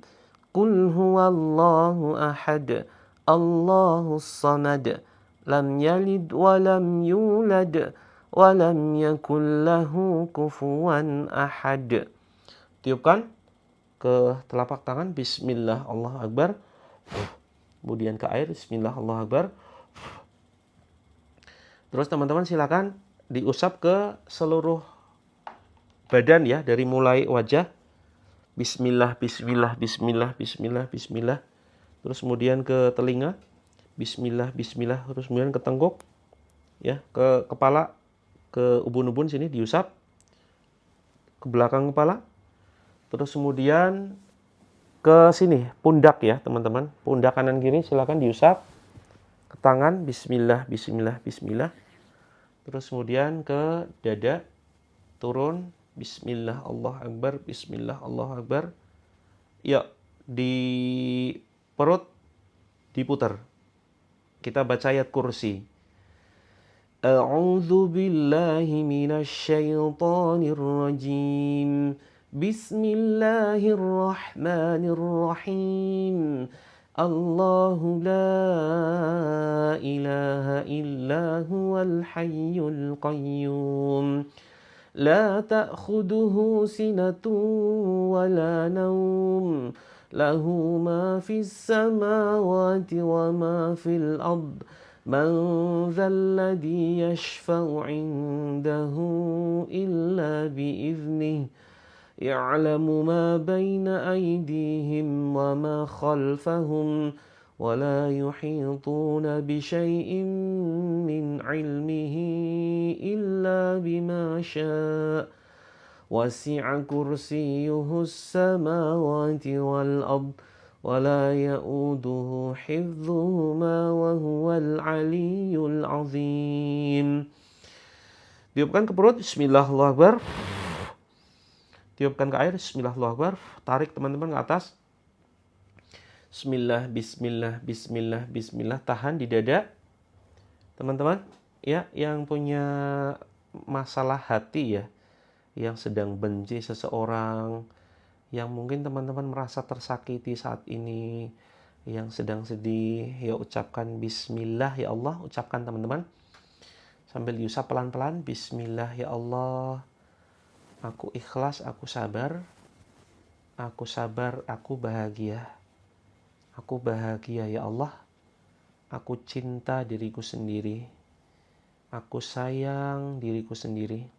Qul huwallahu ahad. Allahus samad. Lam yalid wa lam yulad wa lam yakul lahu kufuwan ahad. Tiupkan ke telapak tangan, bismillah Allahu akbar. Kemudian ke air, bismillah Allahu akbar. Terus teman-teman silakan diusap ke seluruh badan ya, dari mulai wajah. Bismillah, bismillah, bismillah, bismillah, bismillah. Terus kemudian ke telinga. Bismillah, bismillah. Terus kemudian ke tengkuk. Ya, ke kepala, ke ubun-ubun sini diusap. Ke belakang kepala. Terus kemudian ke sini, pundak ya, teman-teman. Pundak kanan kiri silakan diusap. Ke tangan, bismillah, bismillah, bismillah. Terus kemudian ke dada, turun, bismillah Allah akbar, bismillah Allah akbar. Ya, di perut diputar. Kita baca ayat kursi. A'udzu billahi minasy syaithanir rajim. Bismillahirrahmanirrahim. Allahu la ilaha illa huwal hayyul qayyum. La ta'khuduhu sinatun wa la nawm. Lahu ma fis samawati wa ma fil ard. Man dhal ladzi yashfa'u 'indahu illa bi'idhnihi. يعلم ما بين أيديهم وما خلفهم ولا يحيطون بشيء من علمه إلا بما شاء وسع كرسيه السماوات والأرض ولا يؤوده حفظهما وهو العلي العظيم. Tiupkan ke perut, bismillahirrahmanirrahim. Tiupkan ke air, bismillah Allahu akbar. Tarik teman-teman ke atas. Bismillah, bismillah, bismillah, bismillah. Tahan di dada. Teman-teman, ya, yang punya masalah hati ya, yang sedang benci seseorang, yang mungkin teman-teman merasa tersakiti saat ini, yang sedang sedih, ya ucapkan bismillah ya Allah, ucapkan teman-teman. Sambil diusap pelan-pelan, bismillah ya Allah. Aku ikhlas, aku sabar, aku bahagia. Aku bahagia ya Allah. Aku cinta diriku sendiri. Aku sayang diriku sendiri.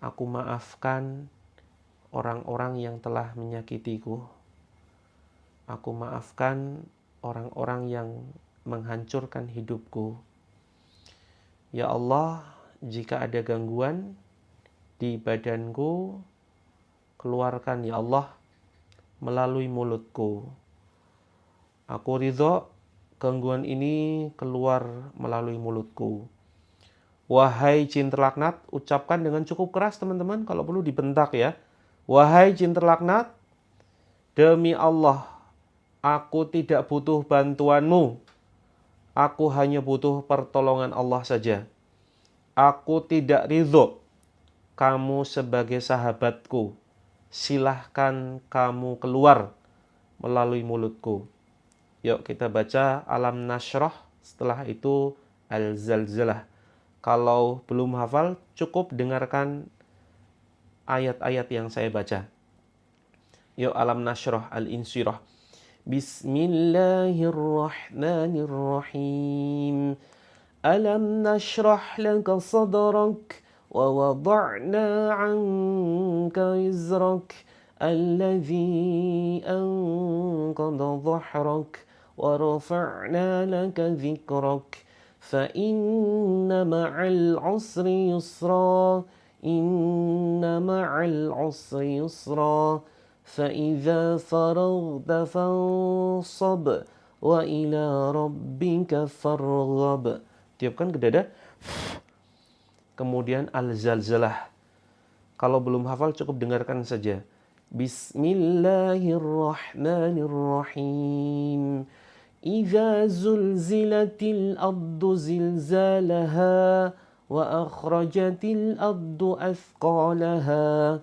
Aku maafkan orang-orang yang telah menyakitiku. Aku maafkan orang-orang yang menghancurkan hidupku. Ya Allah, jika ada gangguan di badanku, keluarkan ya Allah melalui mulutku. Aku ridho gangguan ini keluar melalui mulutku. Wahai jin terlaknat, ucapkan dengan cukup keras teman-teman, kalau perlu dibentak ya. Wahai jin terlaknat, demi Allah, aku tidak butuh bantuanmu. Aku hanya butuh pertolongan Allah saja. Aku tidak ridho kamu sebagai sahabatku, silahkan kamu keluar melalui mulutku. Yuk kita baca Alam Nashrah, setelah itu Al-Zalzalah. Kalau belum hafal, cukup dengarkan ayat-ayat yang saya baca. Yuk Alam Nashrah, Al-Insyirah. Bismillahirrahmanirrahim. Alam nashrah laka sadrak. ووضعنا عنك وزرك الذي أنقض ظهرك ورفعنا لك ذكرك فإن مع العسر يسرا إن مع العسر يسرا فإذا فرغت فانصب وإلى ربك فارغب. Tiupkan ke dada. Kemudian al-zalzalah. Kalau belum hafal cukup dengarkan saja. Bismillahirrahmanirrahim. Idza zulzilatil ardu zilzalaha wa akhrajatil ardu athqalaha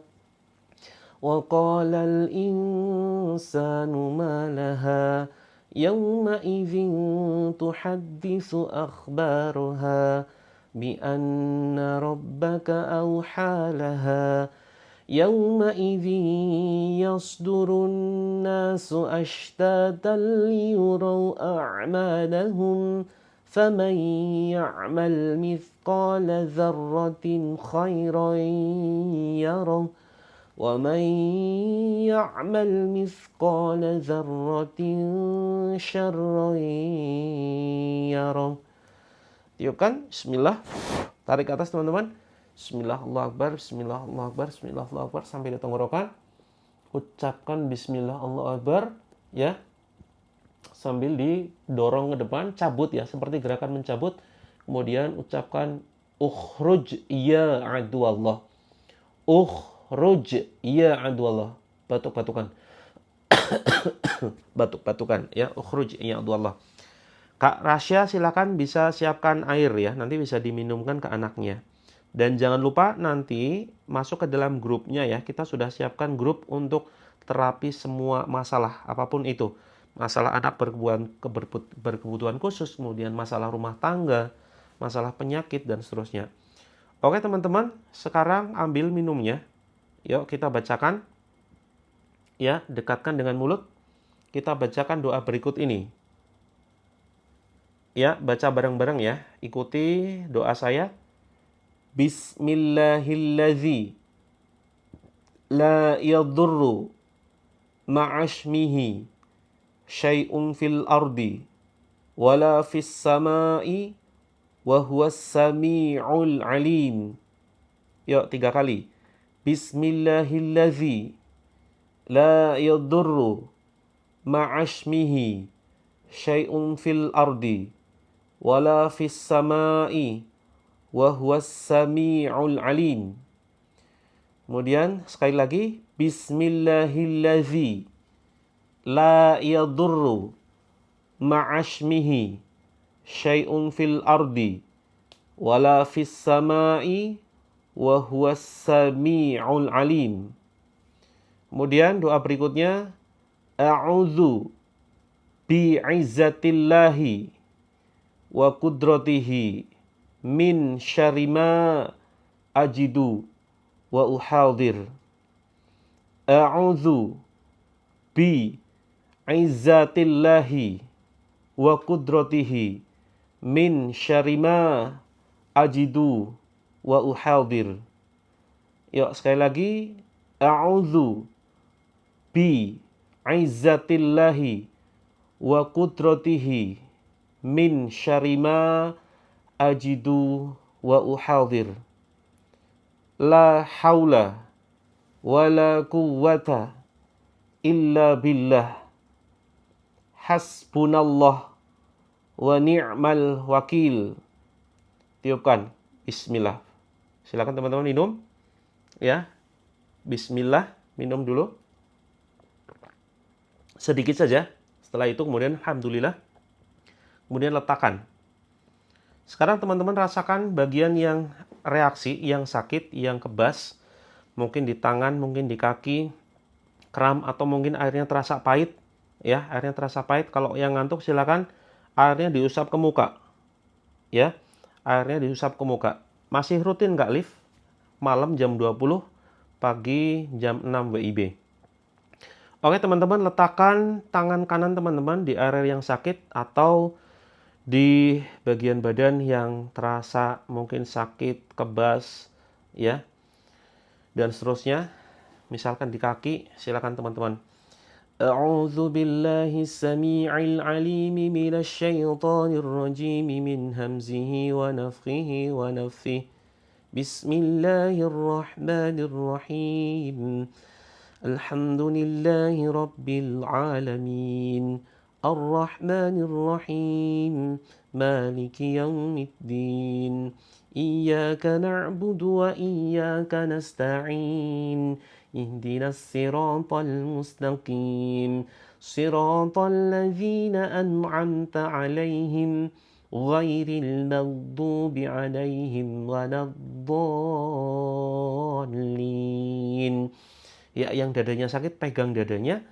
wa qalal insanu ma laha yawma idzin tuhadditsu akhbaraha bi anna rabbaka awha laha يومئذ يصدر الناس أشتاتا ليروا أعمالهم فمن يعمل مثقال ذرة خيرا يره ومن يعمل مثقال ذرة شرا يره. Tiupkan, bismillah. Tarik ke atas teman-teman. Bismillah, Allahu Akbar, Bismillah, Allahu Akbar, Bismillah, Allahu Akbar, sampai di tenggorokan. Ucapkan Bismillah, Allahu Akbar, ya. Sambil didorong ke depan, cabut ya, seperti gerakan mencabut. Kemudian ucapkan ukhruj ya aduallah. Ukhruj ya aduallah. Batuk-batukan. Batuk-batukan ya, ukhruj ya aduallah. Kak Rasya silakan bisa siapkan air ya, nanti bisa diminumkan ke anaknya. Dan jangan lupa nanti masuk ke dalam grupnya ya. Kita sudah siapkan grup untuk terapi semua masalah apapun itu. Masalah anak berkebutuhan khusus, kemudian masalah rumah tangga, masalah penyakit dan seterusnya. Oke teman-teman, sekarang ambil minumnya. Yuk kita bacakan. Ya, dekatkan dengan mulut. Kita bacakan doa berikut ini. Ya, baca bareng-bareng ya. Ikuti doa saya. Bismillahilladzi la yadurru ma'ashmihi syai'un fil ardi wala fis sama'i wa huwas sami'ul alim. Yuk 3 kali. Bismillahilladzi la yadurru ma'ashmihi syai'un fil ardi wala fis sama'i wa huwas sami'ul alim. Kemudian sekali lagi, bismillahilladzi la yadurru ma'ashmihi syai'un fil ardi wala fis sama'i wa huwas sami'ul alim. Kemudian doa berikutnya, a'udzu bi'izzatillahi wa qudratihi min syarri ma ajidu wa uhadir. A'udzu bi izzatillahi wa qudratihi min syarri ma ajidu wa uhadir. Yuk sekali lagi. A'udzu bi izzatillahi wa qudratihi min syarri ma ajidu wa uhadir. La haula wa la quwwata illa billah. Hasbunallah wa ni'mal wakil. Tiupkan. Bismillah. Silakan teman-teman minum. Ya. Bismillah. Minum dulu. Sedikit saja. Setelah itu kemudian alhamdulillah. Kemudian letakkan. Sekarang teman-teman rasakan bagian yang reaksi, yang sakit, yang kebas. Mungkin di tangan, mungkin di kaki, kram, atau mungkin airnya terasa pahit. Ya, airnya terasa pahit. Kalau yang ngantuk silakan airnya diusap ke muka. Ya, airnya diusap ke muka. Masih rutin nggak lift? Malam jam 20, pagi jam 6 WIB. Oke teman-teman, letakkan tangan kanan teman-teman di area yang sakit atau di bagian badan yang terasa mungkin sakit, kebas, ya, dan seterusnya. Misalkan di kaki, silakan teman-teman. A'udzu billahi samii'il 'aliim minasy syaithaanir rajiim min hamzihi wa nafthihi wa nafthihi. Bismillahirrahmanirrahim. Alhamdulillahi Rabbil Alamin. Ar-Rahmanir Rahim. Maliki Yawmiddin. Iyyaka na'budu wa iyyaka nasta'in. Ihdinas siratal mustaqim. Siratal ladzina an'amta 'alaihim ghairil maghdubi 'alaihim waladdallin. Ya, yang dadanya sakit pegang dadanya,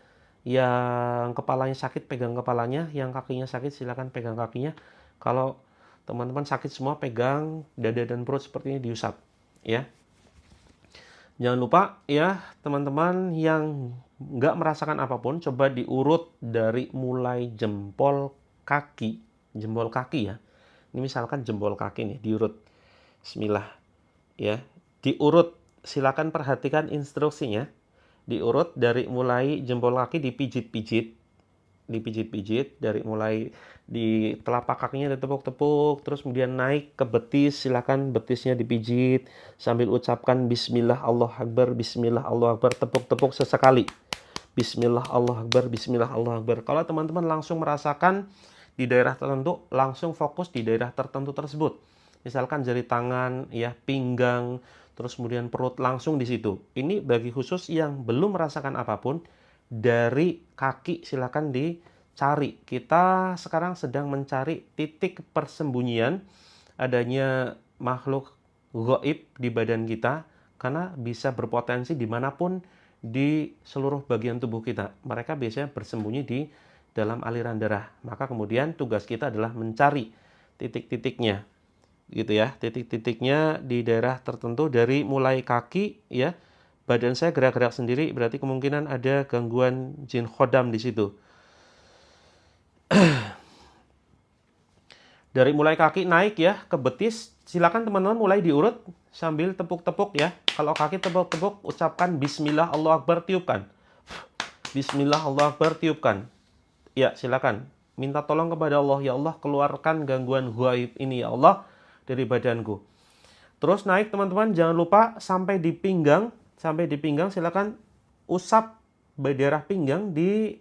yang kepalanya sakit pegang kepalanya, yang kakinya sakit silakan pegang kakinya. Kalau teman-teman sakit semua pegang dada dan perut seperti ini, diusap ya. Jangan lupa ya teman-teman yang nggak merasakan apapun, coba diurut dari mulai jempol kaki ya. Ini misalkan jempol kaki nih, diurut. Bismillah ya. Diurut, silakan perhatikan instruksinya. Diurut dari mulai jempol kaki dipijit-pijit dari mulai di telapak kakinya ditepuk-tepuk, terus kemudian naik ke betis, silakan betisnya dipijit sambil ucapkan bismillah Allahu akbar, bismillah Allahu akbar, tepuk-tepuk sesekali. Bismillah Allahu akbar, bismillah Allahu akbar. Kalau teman-teman langsung merasakan di daerah tertentu, langsung fokus di daerah tertentu tersebut. Misalkan jari tangan, ya, pinggang, terus kemudian perut, langsung di situ. Ini bagi khusus yang belum merasakan apapun, dari kaki silakan dicari. Kita sekarang sedang mencari titik persembunyian adanya makhluk gaib di badan kita, karena bisa berpotensi dimanapun di seluruh bagian tubuh kita. Mereka biasanya bersembunyi di dalam aliran darah. Maka kemudian tugas kita adalah mencari titik-titiknya, gitu ya, titik-titiknya di daerah tertentu dari mulai kaki ya. Badan saya gerak-gerak sendiri, berarti kemungkinan ada gangguan jin khodam di situ. Dari mulai kaki naik ya ke betis, silakan teman-teman mulai diurut sambil tepuk-tepuk ya. Kalau kaki tepuk-tepuk, ucapkan bismillah Allahu akbar, tiupkan. Bismillah Allahu akbar, tiupkan. Ya, silakan. Minta tolong kepada Allah, ya Allah, keluarkan gangguan gaib ini ya Allah dari badanku. Terus naik teman-teman, jangan lupa sampai di pinggang silakan usap daerah pinggang,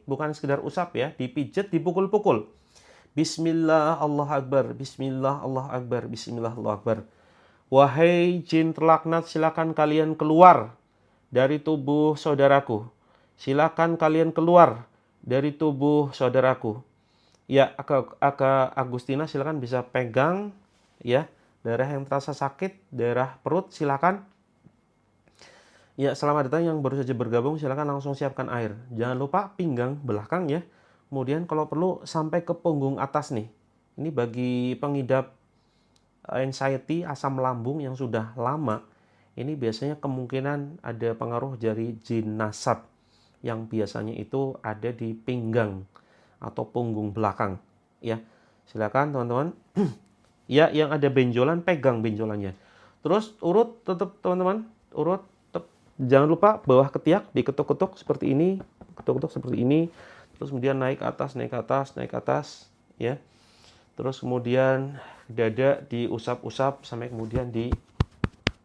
bukan sekedar usap ya, dipijat, dipukul-pukul. Bismillah Allahu akbar, bismillah Allahu akbar, bismillah Allahu akbar. Wahai jin terlaknat, silakan kalian keluar dari tubuh saudaraku. Silakan kalian keluar dari tubuh saudaraku. Ya, Aka Agustina silakan bisa pegang ya, daerah yang terasa sakit, daerah perut silakan. Ya, selamat datang yang baru saja bergabung, silakan langsung siapkan air. Jangan lupa pinggang belakang ya. Kemudian kalau perlu sampai ke punggung atas nih. Ini bagi pengidap anxiety, asam lambung yang sudah lama, ini biasanya kemungkinan ada pengaruh dari jin nasab yang biasanya itu ada di pinggang atau punggung belakang ya. Silakan teman-teman. Ya, yang ada benjolan pegang benjolannya. Terus urut tetap teman-teman, urut. Jangan lupa bawah ketiak diketuk-ketuk seperti ini, ketuk-ketuk seperti ini. Terus kemudian naik ke atas, naik ke atas, naik ke atas ya. Terus kemudian dada diusap-usap sampai kemudian di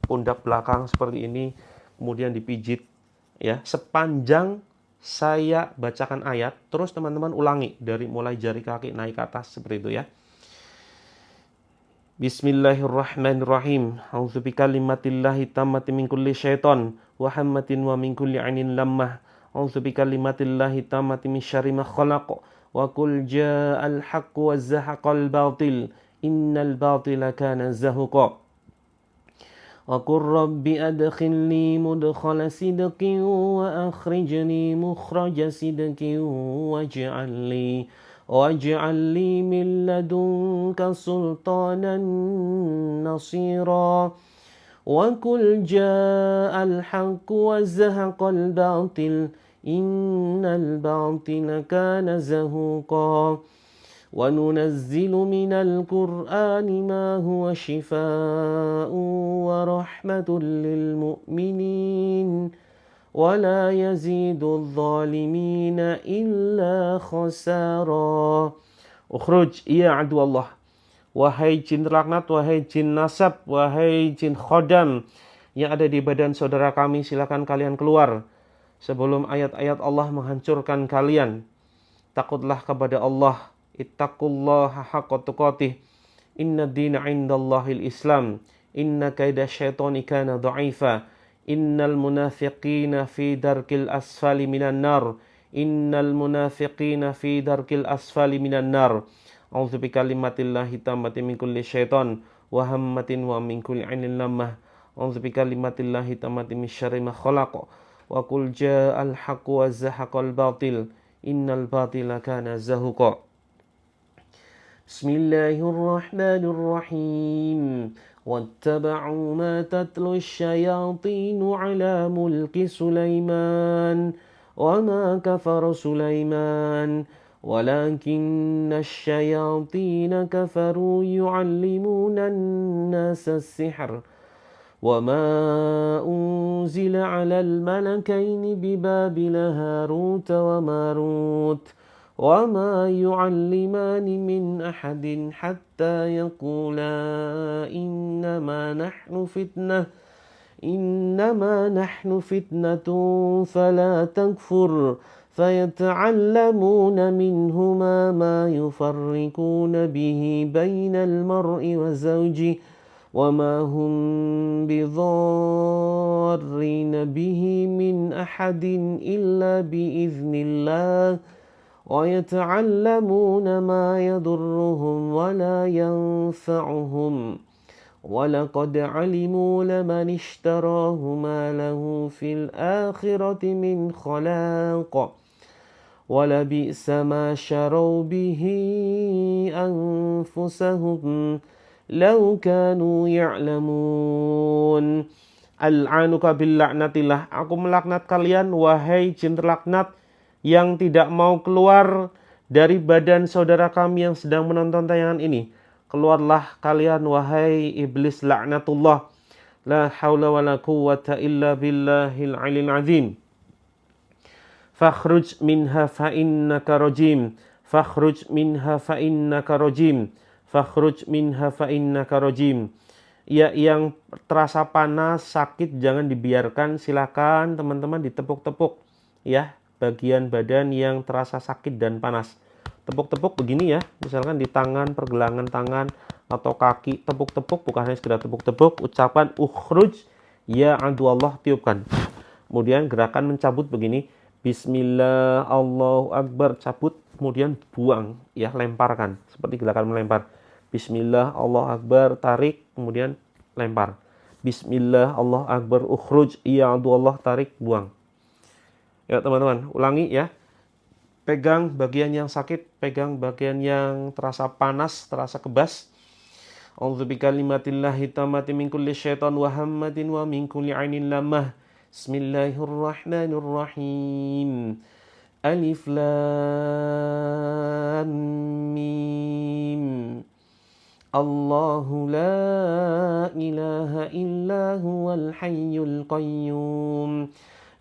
pundak belakang seperti ini, kemudian dipijit ya. Sepanjang saya bacakan ayat, terus teman-teman ulangi dari mulai jari kaki naik ke atas seperti itu ya. Bismillahirrahmanirrahim. A'udzu bikalimatillahi tammati min kulli syaitan wa hammatin wa min kulli 'ainin lammah. A'udzu bikalimatillahi tammati min syarri ma khalaq. Wa qul ja'al haqqu wa zahaqal batil. Innal batila kana zahuqa. Wa qur rabbi adkhilni mudkhala sidqin wa akhrijni mukhraja sidqin waj'al li min ladunka sultanan nasira. Wa qul ja'al haqqu wa zahaqal batil. Innal batila kana zahuqa. Wa nunazzilu minal qur'ani ma huwa shifaa'un wa rahmatun lil mu'minin. Wa la yazidu adh-dhalimina illa khasara. Ukhruj ya adu Allah. Wahai jin terlaknat, wahai jin nasab, wahai jin khodam yang ada di badan saudara kami, silakan kalian keluar. sebelum ayat-ayat Allah menghancurkan kalian, takutlah kepada Allah. Ittaqullaha haqqa tuqatih. Inna dina 'indallahil Islam. Inna kaida syaitani kana dha'ifa. Innal munafiqina fi darkil asfali minan nar. Innal munafiqina fi darkil asfali minan nar. A'udzu bikalimatillahi tammati min kulli syaitan wa hammatin wa min kulli 'ainin lamah. A'udzu bikalimatillahi tammati min syarri ma khalaq. Wa qul ja'al haqqu wa zahaqal batil. Innal batila kana zahuqa. Bismillahirrahmanirrahim. Wattaba'u ma tatlu syayatinu ala mulki Sulaiman. Wa ma kafara Sulaiman. Walakinna syayatina kafaru yu'allimuna an-nasa as-sihr. وما أنزل على الملكين ببابل هاروت وماروت وما يعلمان من أحد حتى يقولا إنما نحن فتنة فلا تكفر فيتعلمون منهما ما يفرقون به بين المرء وزوجه وما هم بضارين به من أحد إلا بإذن الله ويتعلمون ما يضرهم ولا ينفعهم ولقد علموا لمن اشتراه ما له في الآخرة من خلاق ولبئس ما شروا به أنفسهم Lau kanu ya'lamun. Al'anuka bil la'natillah. Aku melaknat kalian, wahai jin terlaknat yang tidak mau keluar dari badan saudara kami yang sedang menonton tayangan ini. Keluarlah kalian, wahai iblis laknatullah. La hawla wa la quwwata illa billahil alil azim. Fakhruj minha fa innaka rajim. Fakhruj minha fa innaka rajim. Fakhruj minha fa innaka rajim. Ya, yang terasa panas, sakit jangan dibiarkan, silakan teman-teman ditepuk-tepuk ya, bagian badan yang terasa sakit dan panas. Tepuk-tepuk begini ya, misalkan di tangan, pergelangan tangan atau kaki, tepuk-tepuk, bukan hanya sekedar tepuk-tepuk, ucapan ukhruj ya adu Allah, tiupkan. Kemudian gerakan mencabut begini, bismillah, Allahu akbar, cabut, kemudian buang ya, lemparkan seperti gerakan melempar. Bismillah, Allah Akbar, tarik, kemudian lempar. Bismillah, Allah Akbar, ukhruj, iya Allah, tarik, buang. Ya teman-teman, ulangi ya. Pegang bagian yang sakit, pegang bagian yang terasa panas, terasa kebas. A'udzu bikalimatillahi tammati min kulli syaitan wa hammatin wa min kulli 'ainin lamah. Bismillahirrahmanirrahim. Alif Lam Mim. Allahu la ilaha illa huwal hayyul qayyum.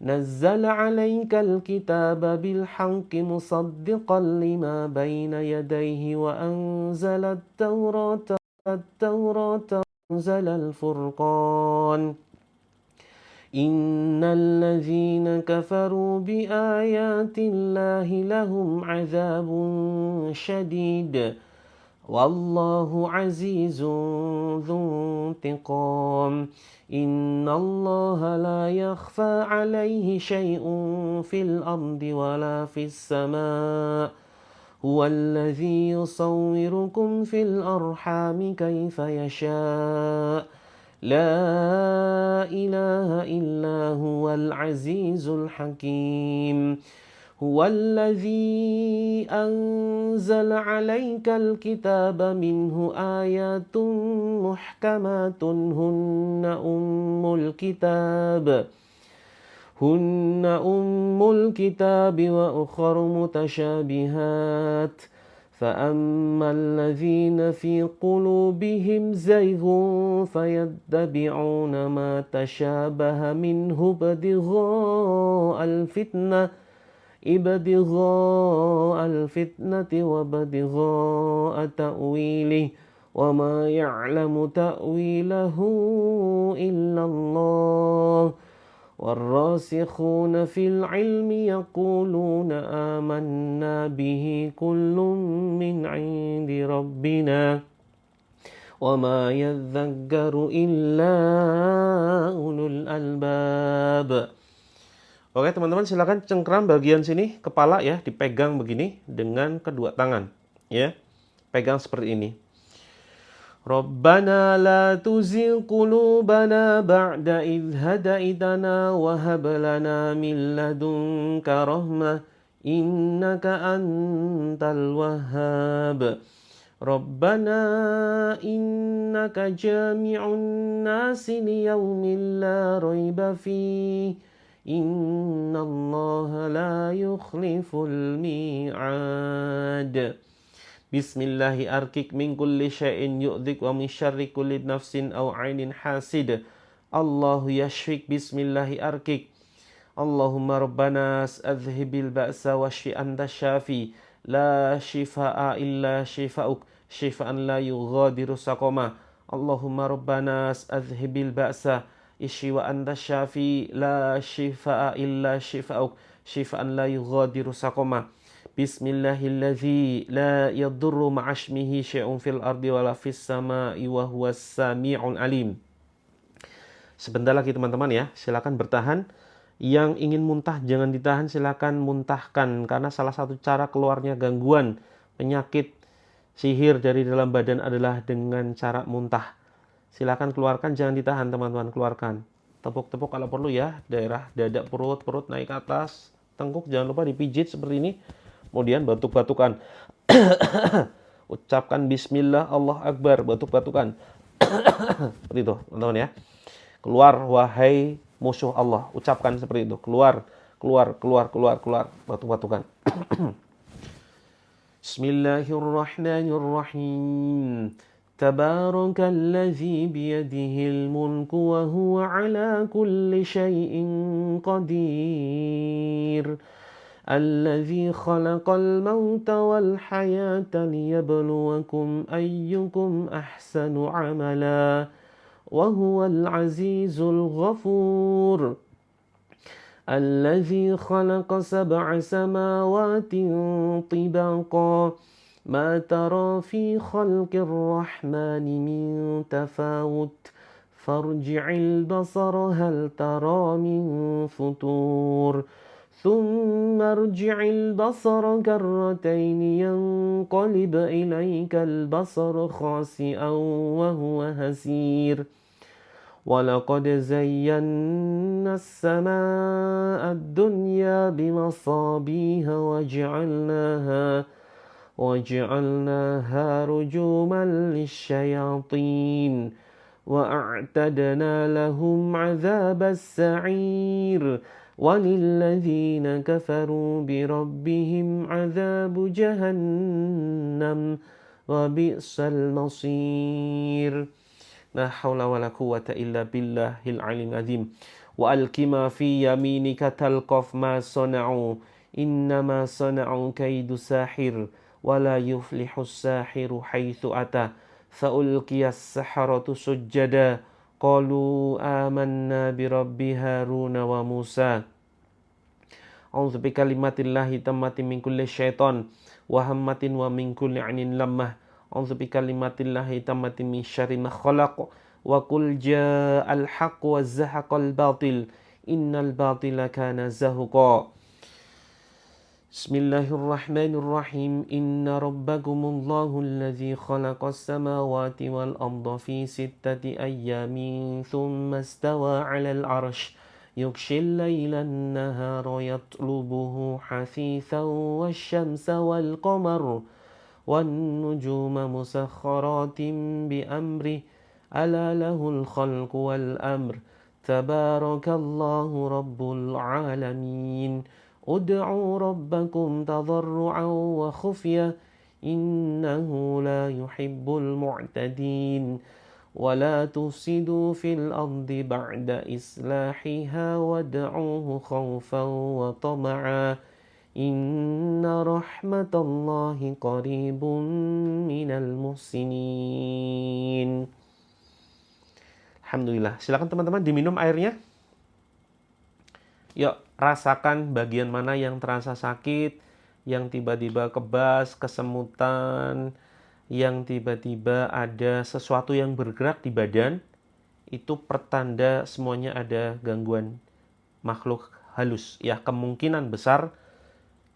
Nazzala 'alaikal kitaba bil haqqi musaddiqan lima bayna yadayhi wa anzala at-taurata anzala al-furqan. Innal ladzina kafaru bi ayatillahi lahum 'adzabun syadid. Wallahu azizun dzu intiqam. Innallaha la yakhfa 'alaihi syai'un fil ardi wala fis sama'. Huwallazi yusawwirukum fil arhami kaifa yasha'. La ilaha illa huwal azizul hakim. Huwallazi anzala 'alaikal kitaba minhu ayatun muhkamatun hunna ummul kitab wa ukhra mutasyabihat. فأما الذين في قلوبهم زيغ فيتبعون ما تشابه منه ابتغاء الفتنة وابتغاء تأويله وما يعلم تأويله إلا الله والراسخون في العلم يقولون آمنا به كل من عند ربنا وما يذكر إلا أولو الألباب. Oke teman-teman, silakan cengkram bagian sini kepala ya, dipegang begini dengan kedua tangan ya. Pegang seperti ini. Rabbana la tuzigh qulubana ba'da idh hadaitana wa hab lana min ladunka rahmah innaka antal wahhab. Rabbana innaka jami'un nasi liyaumin la raiba fihi innallaha la yukhliful mi'ad. Bismillahi arkik min kulli syai'in yu'dhik wa min syarri kulli nafsin aw 'ainin hasid. Allahu yashfik bismillahi arkik. Allahumma rabbana adhhibil ba'sa washfi anta syafi la shifaa'a illa shifaa'uk shifaan la yughadiru saqama. Allahumma rabbana adhhibil ba'sa ishfi wa anta syafi la shifaa'a illa shifaa'uk shifaan la yughadiru saqama. Bismillahilladzi la yadurru ma'asmihi syai'un fil ardi wala fis sama'i wa huwas sami'ul alim. Sebentar lagi teman-teman ya, silakan bertahan. Yang ingin muntah jangan ditahan, silakan muntahkan karena salah satu cara keluarnya gangguan penyakit sihir dari dalam badan adalah dengan cara muntah. Silakan keluarkan, jangan ditahan teman-teman, keluarkan. Tepuk-tepuk kalau perlu ya, daerah dada, perut naik ke atas, tengkuk jangan lupa dipijit seperti ini. Kemudian batuk-batukan. Ucapkan bismillah, Allah Akbar, batuk-batukan. Seperti itu, teman-teman ya. Keluar wahai musuh Allah. Ucapkan seperti itu. Keluar, batuk-batukan. Bismillahirrahmanirrahim. Tabarakalladzi biyadihil mulku wa huwa ala kulli syai'in qadir. الذي خلق الموت والحياة ليبلوكم أيكم أحسن عملا وهو العزيز الغفور الذي خلق 7 سماوات طباقا ما ترى في خلق الرحمن من تفاوت فارجع البصر هل ترى من فطور ثم ارجع البصر كرتين ينقلب إليك البصر خاسئا وهو هسير ولقد زينا السماء الدنيا بمصابيح وجعلناها رجوما للشياطين وأعتدنا لهم عذاب السعير وَلِلَّذِينَ كَفَرُوا بِرَبِّهِمْ عَذَابُ جَهَنَّمَ وَبِئْسَ الْمَصِيرُ. لا حول ولا قوة إلا بالله العلي العظيم. وَأَلْقِ مَا فِي يَمِينِكَ تَلْقَفْ مَا صَنَعُوا إِنَّمَا صَنَعُوا كَيْدُ سَاحِرٍ وَلَا يُفْلِحُ السَّاحِرُ حَيْثُ أَتَى فَأُلْقِيَ السَّحَرَةُ سُجَّدًا قالوا آمنا برب هارون وموسى أعوذ بكلمات الله التامة من كل شيطان وهمة ومن كل عين لمة أعوذ بكلمات الله التامة من شر ما خلق وقل جاء الحق وزهق الباطل إن الباطل كان زهقا. Bismillahirrahmanirrahim. Inna rabbakumullahu alladzi khalaqas samawati wal arda fi sittati ayyamin thumma istawa 'alal 'arsy yughshil layla an-nahara yatlubuhu hasithan wasyamsa wal qamara wan nujuma musakhkharatin bi amri ala lahul khalqu wal amr tabarakallahu rabbul alamin. Ud'u rabbakum tadarru'an wa khufya innahu la yuhibbul mu'tadin wa la tufsidu fil ardi ba'da islahiha wad'uhu khawfan wa tama'a inna rahmatallahi qaribun minal muhsinin. Alhamdulillah. Silakan teman-teman diminum airnya. Yuk, rasakan bagian mana yang terasa sakit, yang tiba-tiba kebas, kesemutan, yang tiba-tiba ada sesuatu yang bergerak di badan. Itu pertanda semuanya ada gangguan makhluk halus. Ya, kemungkinan besar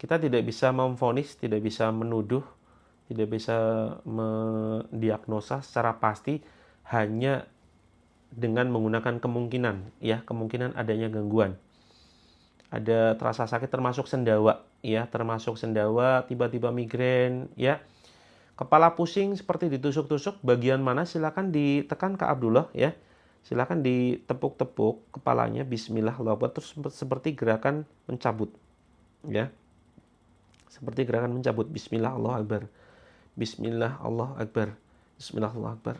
kita tidak bisa memvonis, tidak bisa menuduh, tidak bisa mendiagnosa secara pasti hanya dengan menggunakan kemungkinan, ya, kemungkinan adanya gangguan. Ada terasa sakit termasuk sendawa, ya, termasuk sendawa, tiba-tiba migrain, ya. Kepala pusing seperti ditusuk-tusuk, bagian mana silakan ditekan Kak Abdullah, ya. Silakan ditepuk-tepuk kepalanya, bismillah Allahu Akbar, terus seperti gerakan mencabut, ya. Seperti gerakan mencabut, bismillah Allahu Akbar. Bismillah Allahu Akbar. Bismillah Allahu Akbar.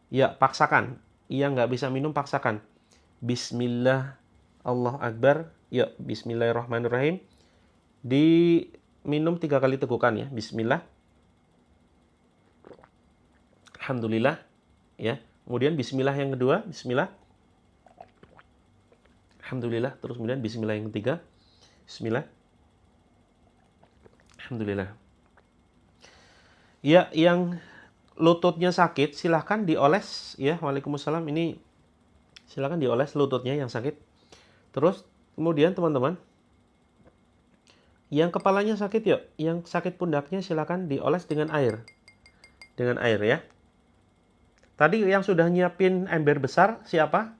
Ya, paksakan. Yang nggak bisa minum, paksakan. Bismillah Allahu Akbar. Ya, bismillahirrahmanirrahim. Diminum 3 kali tegukan, ya. Bismillah. Alhamdulillah. Ya. Kemudian bismillah yang kedua. Bismillah. Alhamdulillah. Terus kemudian bismillah yang ketiga. Bismillah. Alhamdulillah. Ya, yang lututnya sakit, silahkan dioles, ya. Waalaikumsalam. Ini silahkan dioles lututnya yang sakit. Terus kemudian teman-teman, yang kepalanya sakit, yuk, yang sakit pundaknya silahkan dioles dengan air. Dengan air, ya. Tadi yang sudah nyiapin ember besar siapa?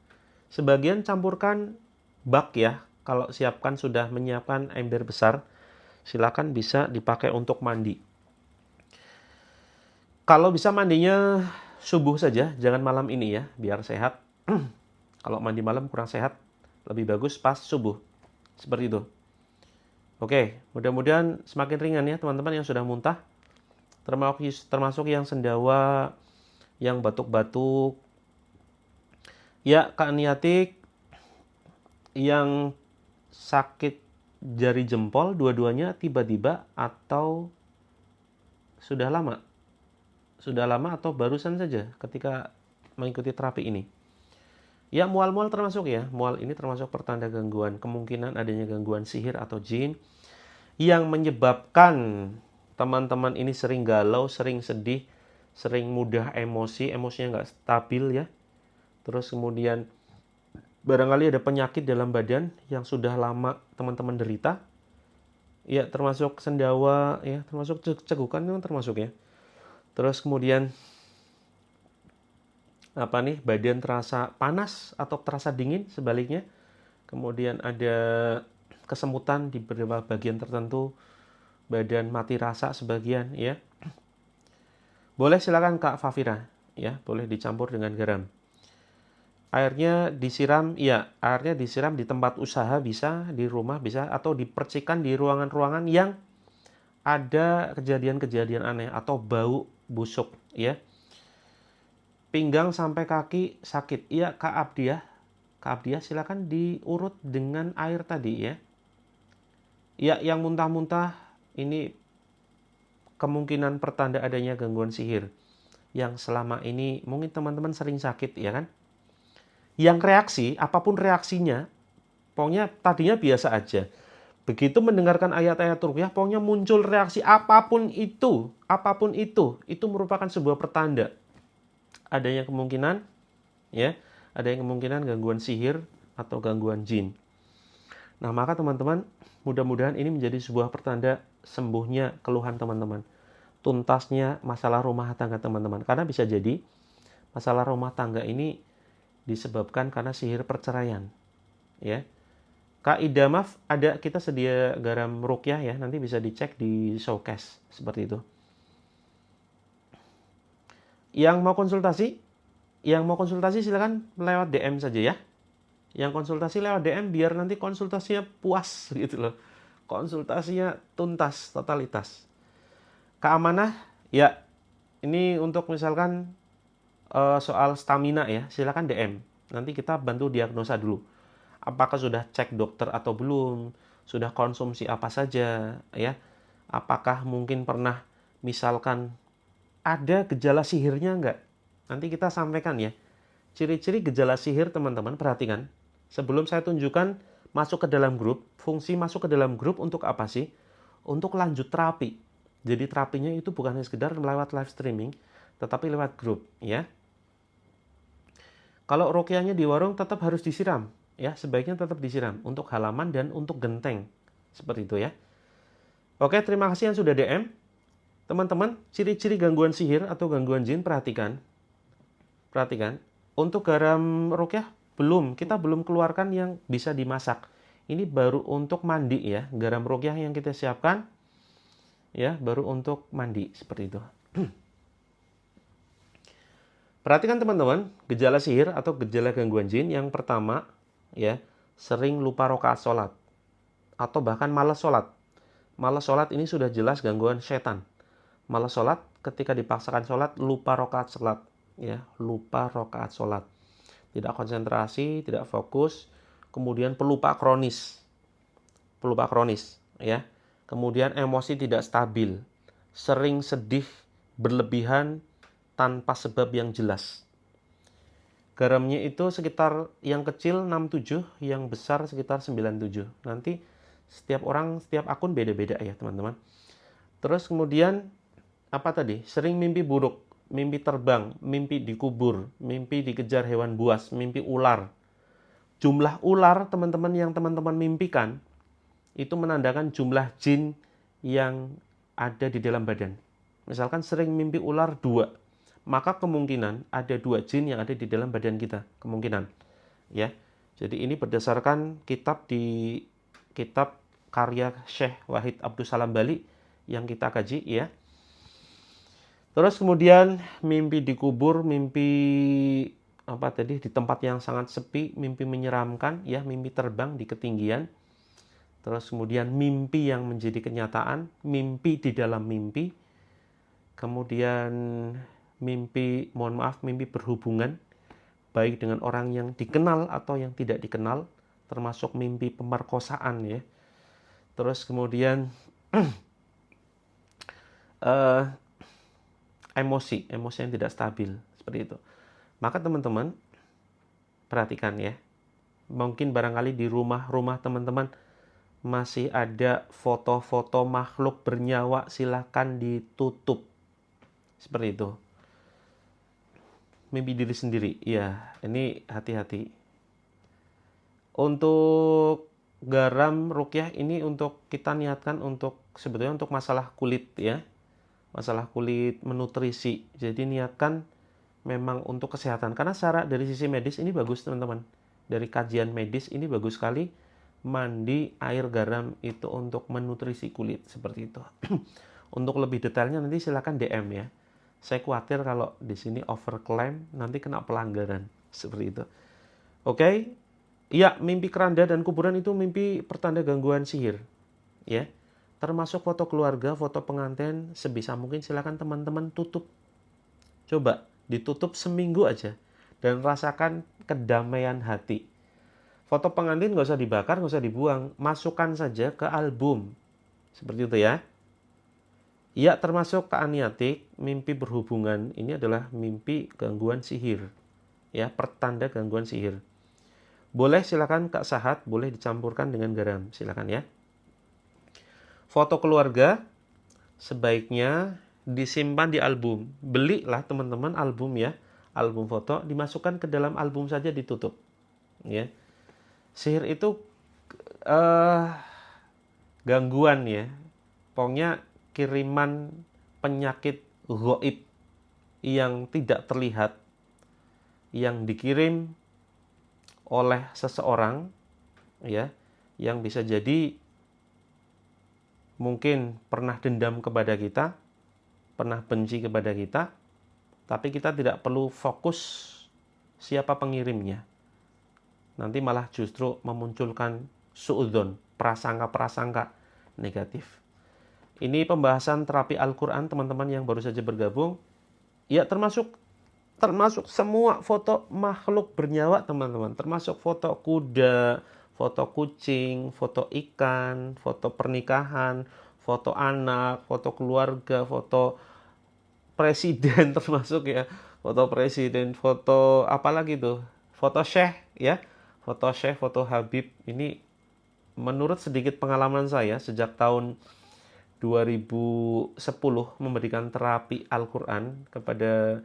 Sebagian campurkan bak, ya. Kalau siapkan sudah menyiapkan ember besar, silakan bisa dipakai untuk mandi. Kalau bisa mandinya subuh saja, jangan malam ini, ya, biar sehat. Kalau mandi malam kurang sehat, lebih bagus pas subuh. Seperti itu. Oke, mudah-mudahan semakin ringan, ya, teman-teman yang sudah muntah. Termasuk yang sendawa, yang batuk-batuk. Ya, Kak Niatik, yang sakit jari jempol dua-duanya tiba-tiba atau sudah lama? Sudah lama atau barusan saja ketika mengikuti terapi ini? Ya, mual-mual termasuk, ya. Mual ini termasuk pertanda gangguan. Kemungkinan adanya gangguan sihir atau jin yang menyebabkan teman-teman ini sering galau, sering sedih, sering mudah emosi, emosinya nggak stabil, ya. Terus kemudian barangkali ada penyakit dalam badan yang sudah lama teman-teman derita. Ya, termasuk sendawa, ya, termasuk cegukan itu termasuk, ya. Terus kemudian apa nih, badan terasa panas atau terasa dingin sebaliknya. Kemudian ada kesemutan di beberapa bagian tertentu, badan mati rasa sebagian, ya. Boleh silakan Kak Fafira, ya, boleh dicampur dengan garam. Airnya disiram, ya, airnya disiram di tempat usaha bisa, di rumah bisa, atau dipercikan di ruangan-ruangan yang ada kejadian-kejadian aneh atau bau busuk, ya. Pinggang sampai kaki sakit, ya, Kak Abdiah silakan diurut dengan air tadi, ya. Ya, yang muntah-muntah ini kemungkinan pertanda adanya gangguan sihir yang selama ini mungkin teman-teman sering sakit, ya kan? Yang reaksi, apapun reaksinya, pokoknya tadinya biasa aja. Begitu mendengarkan ayat-ayat ruqyah, pokoknya muncul reaksi apapun itu merupakan sebuah pertanda adanya kemungkinan, ya, adanya kemungkinan gangguan sihir atau gangguan jin. Nah, maka teman-teman, mudah-mudahan ini menjadi sebuah pertanda sembuhnya keluhan teman-teman, tuntasnya masalah rumah tangga teman-teman. Karena bisa jadi masalah rumah tangga ini disebabkan karena sihir perceraian, ya. Kak Ida, maaf, ada kita sedia garam ruqyah, ya, nanti bisa dicek di showcase seperti itu. Yang mau konsultasi silakan lewat DM saja, ya. Yang konsultasi lewat DM biar nanti konsultasinya puas gitu loh. Konsultasinya tuntas, totalitas. Keamanah, ya, ini untuk misalkan soal stamina, ya, silakan DM. Nanti kita bantu diagnosa dulu. Apakah sudah cek dokter atau belum? Sudah konsumsi apa saja, ya? Apakah mungkin pernah misalkan ada gejala sihirnya enggak? Nanti kita sampaikan, ya. Ciri-ciri gejala sihir teman-teman perhatikan. Sebelum saya tunjukkan masuk ke dalam grup. Fungsi masuk ke dalam grup untuk apa sih? Untuk lanjut terapi. Jadi terapinya itu bukan hanya sekedar lewat live streaming, tetapi lewat grup, ya. Kalau ruqyahnya di warung tetap harus disiram, ya, sebaiknya tetap disiram untuk halaman dan untuk genteng. Seperti itu ya. Oke, terima kasih yang sudah DM. Teman-teman, ciri-ciri gangguan sihir atau gangguan jin perhatikan. Perhatikan, untuk garam ruqyah kita belum keluarkan yang bisa dimasak. Ini baru untuk mandi ya, garam ruqyah yang kita siapkan ya, baru untuk mandi seperti itu. Perhatikan teman-teman, gejala sihir atau gejala gangguan jin yang pertama ya, sering lupa rakaat sholat atau bahkan malas sholat. Malas sholat ini sudah jelas gangguan setan. Malas sholat ketika dipaksakan sholat lupa rakaat sholat ya, lupa rakaat sholat. Tidak konsentrasi, tidak fokus, kemudian pelupa kronis. Pelupa kronis ya. Kemudian emosi tidak stabil, sering sedih berlebihan tanpa sebab yang jelas. Garamnya itu sekitar yang kecil 67, yang besar sekitar 97. Nanti setiap orang, setiap akun beda-beda ya teman-teman. Terus kemudian apa tadi? Sering mimpi buruk, mimpi terbang, mimpi dikubur, mimpi dikejar hewan buas, mimpi ular. Jumlah ular teman-teman yang teman-teman mimpikan itu menandakan jumlah jin yang ada di dalam badan. Misalkan sering mimpi ular 2, maka kemungkinan ada 2 jin yang ada di dalam badan kita, kemungkinan ya. Jadi ini berdasarkan kitab karya Syekh Wahid Abdus Salam Bali yang kita kaji ya. Terus kemudian mimpi dikubur, mimpi apa tadi, di tempat yang sangat sepi, mimpi menyeramkan ya, mimpi terbang di ketinggian. Terus kemudian mimpi yang menjadi kenyataan, mimpi di dalam mimpi. Kemudian mimpi berhubungan baik dengan orang yang dikenal atau yang tidak dikenal, termasuk mimpi pemerkosaan ya. Terus kemudian emosi yang tidak stabil seperti itu. Maka teman-teman perhatikan ya, mungkin barangkali di rumah teman-teman masih ada foto-foto makhluk bernyawa, silahkan ditutup seperti itu. Mimpi diri sendiri, ya ini hati-hati. Untuk garam ruqyah ini untuk kita niatkan untuk sebetulnya untuk masalah kulit ya, masalah kulit, menutrisi. Jadi niatkan memang untuk kesehatan, karena secara dari sisi medis ini bagus teman-teman. Dari kajian medis ini bagus sekali mandi air garam itu untuk menutrisi kulit seperti itu. Untuk lebih detailnya nanti silakan DM ya. Saya khawatir kalau di sini overclaim nanti kena pelanggaran seperti itu. Oke. Ya, mimpi keranda dan kuburan itu mimpi pertanda gangguan sihir. Ya. Termasuk foto keluarga, foto pengantin, sebisa mungkin silakan teman-teman tutup. Coba ditutup seminggu aja dan rasakan kedamaian hati. Foto pengantin nggak usah dibakar, nggak usah dibuang, masukkan saja ke album. Seperti itu ya. Ya, termasuk keaniatik, mimpi berhubungan, ini adalah mimpi gangguan sihir. Ya, pertanda gangguan sihir. Boleh silakan Kak Sahat, boleh dicampurkan dengan garam, silakan ya. Foto keluarga sebaiknya disimpan di album. Belilah teman-teman album ya, album foto, dimasukkan ke dalam album saja, ditutup. Ya. Sihir itu gangguan ya. Pokoknya kiriman penyakit ghaib yang tidak terlihat yang dikirim oleh seseorang ya, yang bisa jadi mungkin pernah dendam kepada kita, pernah benci kepada kita, tapi kita tidak perlu fokus siapa pengirimnya. Nanti malah justru memunculkan suudzon, prasangka-prasangka negatif. Ini pembahasan terapi Al-Quran teman-teman yang baru saja bergabung. Ya, termasuk semua foto makhluk bernyawa teman-teman. Termasuk foto kuda, foto kucing, foto ikan, foto pernikahan, foto anak, foto keluarga, foto presiden termasuk ya. Foto presiden, foto apa lagi tuh? Foto syekh ya. Foto syekh, foto habib. Ini menurut sedikit pengalaman saya sejak tahun 2010 memberikan terapi Al-Quran kepada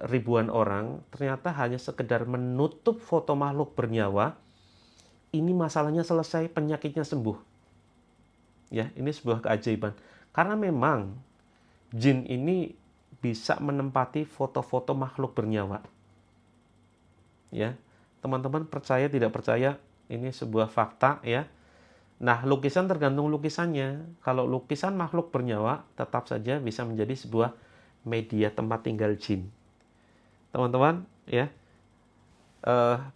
ribuan orang, ternyata hanya sekedar menutup foto makhluk bernyawa, ini masalahnya selesai, penyakitnya sembuh. Ya, ini sebuah keajaiban. Karena memang jin ini bisa menempati foto-foto makhluk bernyawa. Ya, teman-teman percaya tidak percaya, ini sebuah fakta ya. Nah, lukisan tergantung lukisannya. Kalau lukisan makhluk bernyawa, tetap saja bisa menjadi sebuah media tempat tinggal jin. Teman-teman, ya,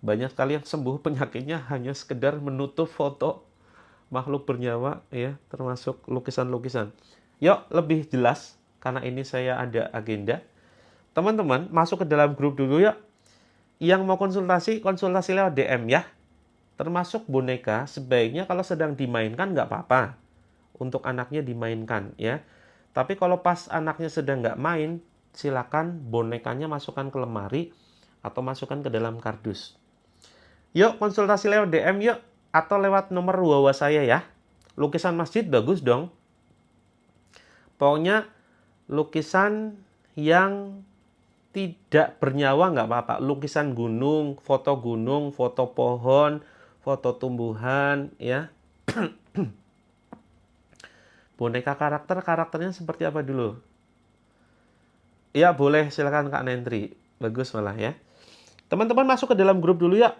banyak sekali yang sembuh penyakitnya hanya sekedar menutup foto makhluk bernyawa, ya, termasuk lukisan-lukisan. Yuk, lebih jelas, karena ini saya ada agenda. Teman-teman, masuk ke dalam grup dulu ya. Yang mau konsultasi, konsultasi lewat DM ya. Termasuk boneka, sebaiknya kalau sedang dimainkan nggak apa-apa. Untuk anaknya dimainkan ya. Tapi kalau pas anaknya sedang nggak main, silakan bonekanya masukkan ke lemari atau masukkan ke dalam kardus. Yuk konsultasi lewat DM yuk. Atau lewat nomor WhatsApp saya ya. Lukisan masjid bagus dong. Pokoknya lukisan yang tidak bernyawa nggak apa-apa. Lukisan gunung, foto pohon, foto tumbuhan, ya. Boneka karakternya seperti apa dulu? Ya boleh, silakan Kak Nentri. Bagus malah ya. Teman-teman masuk ke dalam grup dulu ya.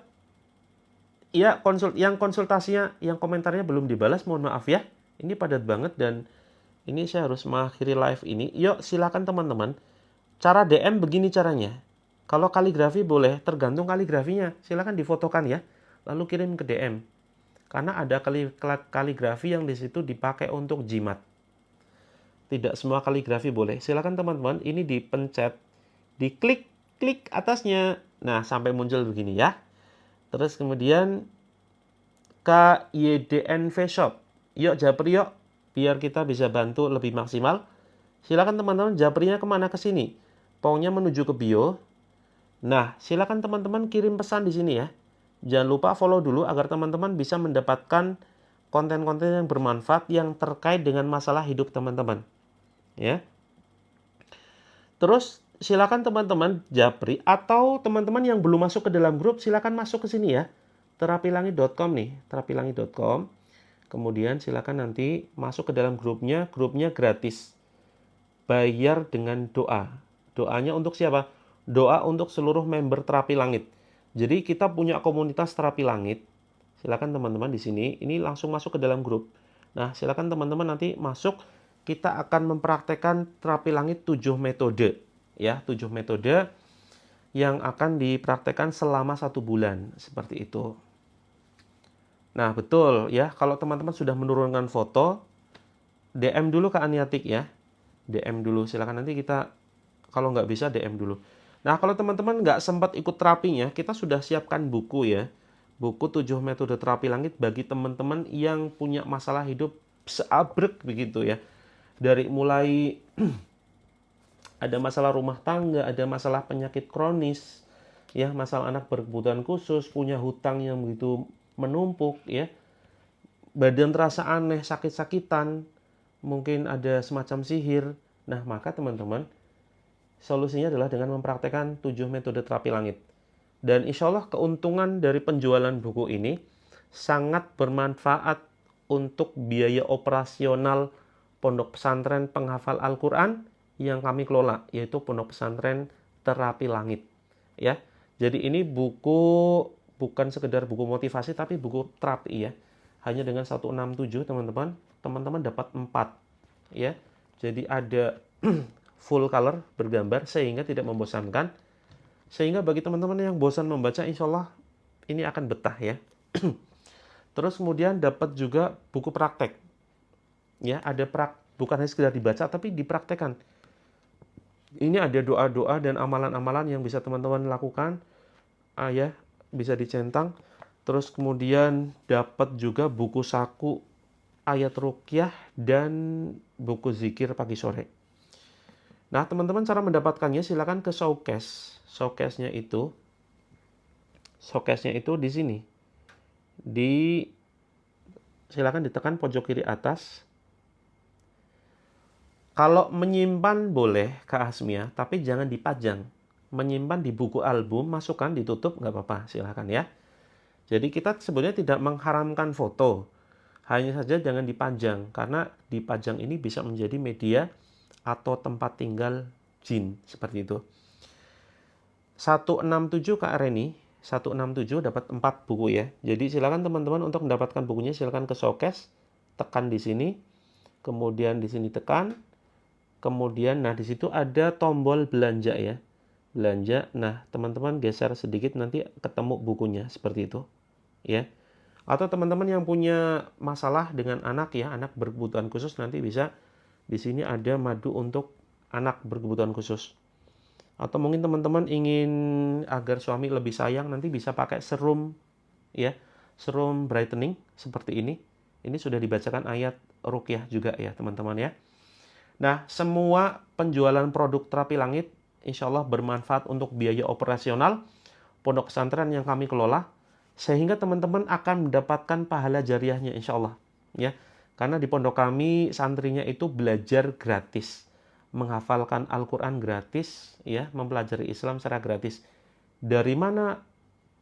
Ya, yang konsultasinya, yang komentarnya belum dibalas, mohon maaf ya. Ini padat banget dan ini saya harus mengakhiri live ini. Yuk, silakan teman-teman. Cara DM begini caranya. Kalau kaligrafi boleh, tergantung kaligrafinya. Silakan difotokan ya, lalu kirim ke DM. Karena ada kaligrafi yang di situ dipakai untuk jimat. Tidak semua kaligrafi boleh. Silakan teman-teman, ini dipencet, diklik atasnya. Nah, sampai muncul begini ya. Terus kemudian KYDNV Shop. Yuk japri yuk, biar kita bisa bantu lebih maksimal. Silakan teman-teman japrinya kemana ke sini. Pokoknya menuju ke bio. Nah, silakan teman-teman kirim pesan di sini ya. Jangan lupa follow dulu agar teman-teman bisa mendapatkan konten-konten yang bermanfaat yang terkait dengan masalah hidup teman-teman. Ya. Terus silakan teman-teman japri atau teman-teman yang belum masuk ke dalam grup silakan masuk ke sini ya. Terapilangit.com nih, terapilangit.com. Kemudian silakan nanti masuk ke dalam grupnya gratis. Bayar dengan doa. Doanya untuk siapa? Doa untuk seluruh member Terapi Langit. Jadi kita punya komunitas Terapi Langit. Silakan teman-teman di sini, ini langsung masuk ke dalam grup. Nah, silakan teman-teman nanti masuk, kita akan mempraktekkan Terapi Langit 7 metode. Ya, 7 metode yang akan dipraktekkan selama 1 bulan. Seperti itu. Nah, betul ya, kalau teman-teman sudah menurunkan foto, DM dulu ke Aniatik ya. DM dulu, silakan nanti kita, kalau nggak bisa DM dulu. Nah, kalau teman-teman nggak sempat ikut terapinya, kita sudah siapkan buku ya. Buku 7 metode terapi langit bagi teman-teman yang punya masalah hidup seabrek begitu ya. Dari mulai ada masalah rumah tangga, ada masalah penyakit kronis, ya, masalah anak berkebutuhan khusus, punya hutang yang begitu menumpuk ya. Badan terasa aneh, sakit-sakitan, mungkin ada semacam sihir. Nah, maka teman-teman, solusinya adalah dengan mempraktekkan 7 metode terapi langit. Dan insya Allah keuntungan dari penjualan buku ini sangat bermanfaat untuk biaya operasional pondok pesantren penghafal Al-Quran yang kami kelola, yaitu pondok pesantren Terapi Langit. Ya, jadi ini buku bukan sekedar buku motivasi, tapi buku terapi ya. Hanya dengan 167 teman-teman, teman-teman dapat 4 ya. Jadi ada full color bergambar sehingga tidak membosankan. Sehingga bagi teman-teman yang bosan membaca, insya Allah ini akan betah ya. Terus kemudian dapat juga buku praktek. Ya, ada bukan hanya sekedar dibaca tapi dipraktekkan. Ini ada doa-doa dan amalan-amalan yang bisa teman-teman lakukan. Ya, bisa dicentang. Terus kemudian dapat juga buku saku ayat ruqyah dan buku zikir pagi sore. Nah, teman-teman cara mendapatkannya silakan ke showcase. Showcase-nya itu di sini. Di silakan ditekan pojok kiri atas. Kalau menyimpan boleh Kak Hasmia, tapi jangan dipajang. Menyimpan di buku album, masukkan, ditutup, nggak apa-apa, silakan ya. Jadi kita sebenarnya tidak mengharamkan foto. Hanya saja jangan dipajang, karena dipajang ini bisa menjadi media atau tempat tinggal jin, seperti itu. 167 Kak Reni, 167 dapat 4 buku ya. Jadi silakan teman-teman untuk mendapatkan bukunya silakan ke showcase, tekan di sini, kemudian di sini tekan, kemudian nah di situ ada tombol belanja ya. Belanja. Nah, teman-teman geser sedikit nanti ketemu bukunya seperti itu, ya. Atau teman-teman yang punya masalah dengan anak ya, anak berkebutuhan khusus nanti bisa di sini ada madu untuk anak berkebutuhan khusus. Atau mungkin teman-teman ingin agar suami lebih sayang nanti bisa pakai serum ya, serum brightening seperti ini. Ini sudah dibacakan ayat ruqyah juga ya, teman-teman ya. Nah, semua penjualan produk terapi langit insya Allah bermanfaat untuk biaya operasional pondok pesantren yang kami kelola, sehingga teman-teman akan mendapatkan pahala jariahnya insya Allah. Ya, karena di pondok kami santrinya itu belajar gratis, menghafalkan Al-Quran gratis, ya, mempelajari Islam secara gratis. Dari mana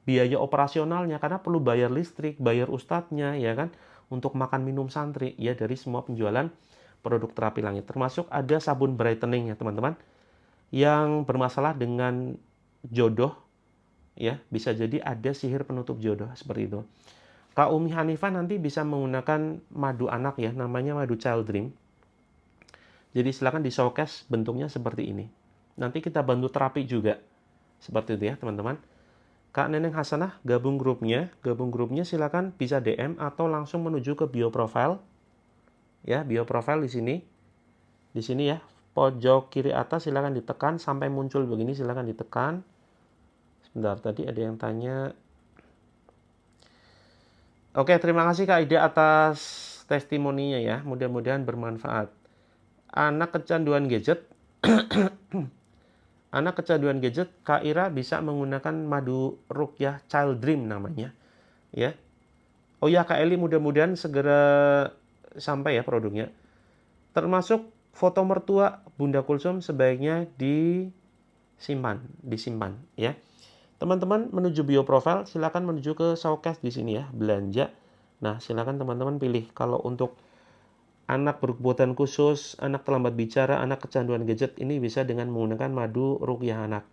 biaya operasionalnya? Karena perlu bayar listrik, bayar ustadznya, ya kan, untuk makan minum santri, ya, dari semua penjualan produk terapi langit. Termasuk ada sabun brightening ya teman-teman, yang bermasalah dengan jodoh, ya bisa jadi ada sihir penutup jodoh seperti itu. Kak Umi Hanifah nanti bisa menggunakan madu anak ya, namanya madu Child Dream. Jadi silakan di showcase bentuknya seperti ini. Nanti kita bantu terapi juga seperti itu ya teman-teman. Kak Neneng Hasanah gabung grupnya silakan bisa DM atau langsung menuju ke bio profile. Ya, bio profile di sini. Di sini ya. Pojok kiri atas silakan ditekan sampai muncul begini, silakan ditekan. Sebentar, tadi ada yang tanya. Oke, terima kasih Kak Ida atas testimoninya ya. Mudah-mudahan bermanfaat. Anak kecanduan gadget. Anak kecanduan gadget, Kak Ira bisa menggunakan madu ruqyah Child Dream namanya. Ya. Oh ya Kak Eli, mudah-mudahan segera sampai ya produknya. Termasuk foto mertua Bunda Kulsum sebaiknya disimpan ya. Teman-teman menuju bio profile, silakan menuju ke showcase di sini ya, belanja. Nah, silakan teman-teman pilih. Kalau untuk anak berkebutuhan khusus, anak terlambat bicara, anak kecanduan gadget, ini bisa dengan menggunakan madu ruqyah anak.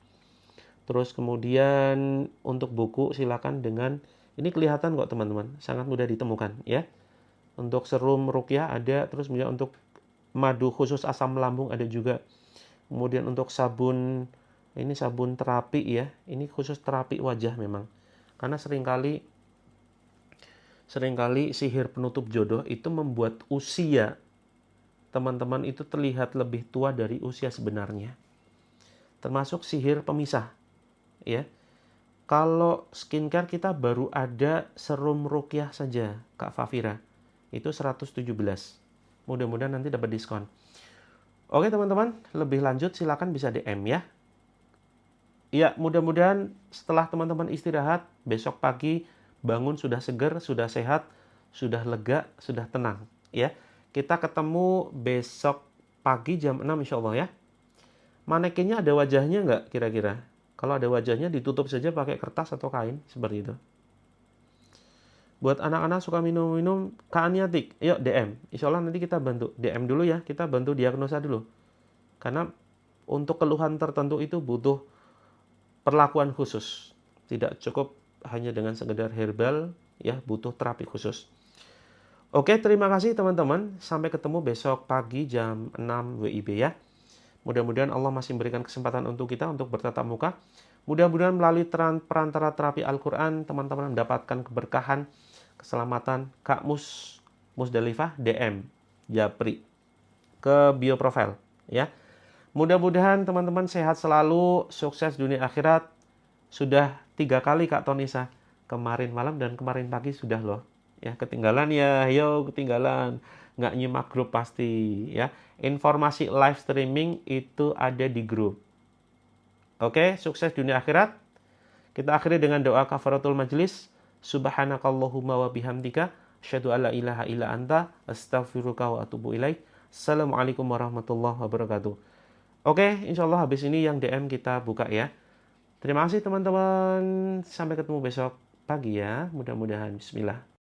Terus kemudian untuk buku silakan dengan ini kelihatan kok teman-teman, sangat mudah ditemukan ya. Untuk serum ruqyah ada, terus kemudian untuk madu khusus asam lambung ada juga. Kemudian untuk sabun, ini sabun terapi ya. Ini khusus terapi wajah memang. Karena seringkali sihir penutup jodoh itu membuat usia teman-teman itu terlihat lebih tua dari usia sebenarnya. Termasuk sihir pemisah ya. Kalau skincare kita baru ada serum ruqyah saja, Kak Fafira. Itu 117. Mudah-mudahan nanti dapat diskon. Oke teman-teman, lebih lanjut silakan bisa DM ya. Ya, mudah-mudahan setelah teman-teman istirahat, besok pagi bangun sudah segar, sudah sehat, sudah lega, sudah tenang. Ya, kita ketemu besok pagi jam 6 insya Allah ya. Manekinnya ada wajahnya nggak kira-kira? Kalau ada wajahnya ditutup saja pakai kertas atau kain, seperti itu. Buat anak-anak suka minum-minum, Kak Aniatik, yuk DM. Insya Allah nanti kita bantu. DM dulu ya, kita bantu diagnosa dulu. Karena untuk keluhan tertentu itu butuh perlakuan khusus. Tidak cukup hanya dengan sekedar herbal, ya butuh terapi khusus. Oke, terima kasih teman-teman. Sampai ketemu besok pagi jam 6 WIB ya. Mudah-mudahan Allah masih memberikan kesempatan untuk kita untuk bertatap muka. Mudah-mudahan melalui perantara terapi Al-Quran, teman-teman mendapatkan keberkahan, keselamatan. Kak Musdalifah DM Japri ke bio profile ya. Mudah-mudahan teman-teman sehat selalu, sukses dunia akhirat. Sudah 3 kali Kak Tonisa, kemarin malam dan kemarin pagi sudah loh ya. Ketinggalan ya, yo ketinggalan, nggak nyimak grup pasti ya. Informasi live streaming itu ada di grup. Oke, sukses dunia akhirat. Kita akhiri dengan doa kafaratul majlis. Subhanakallahumma wa bihamdika Asyhadu alla ilaha illa anta astaghfiruka wa atubu ilaik. Assalamualaikum warahmatullahi wabarakatuh. Oke, insya Allah habis ini yang DM kita buka ya. Terima kasih teman-teman. Sampai ketemu besok pagi ya. Mudah-mudahan. Bismillah.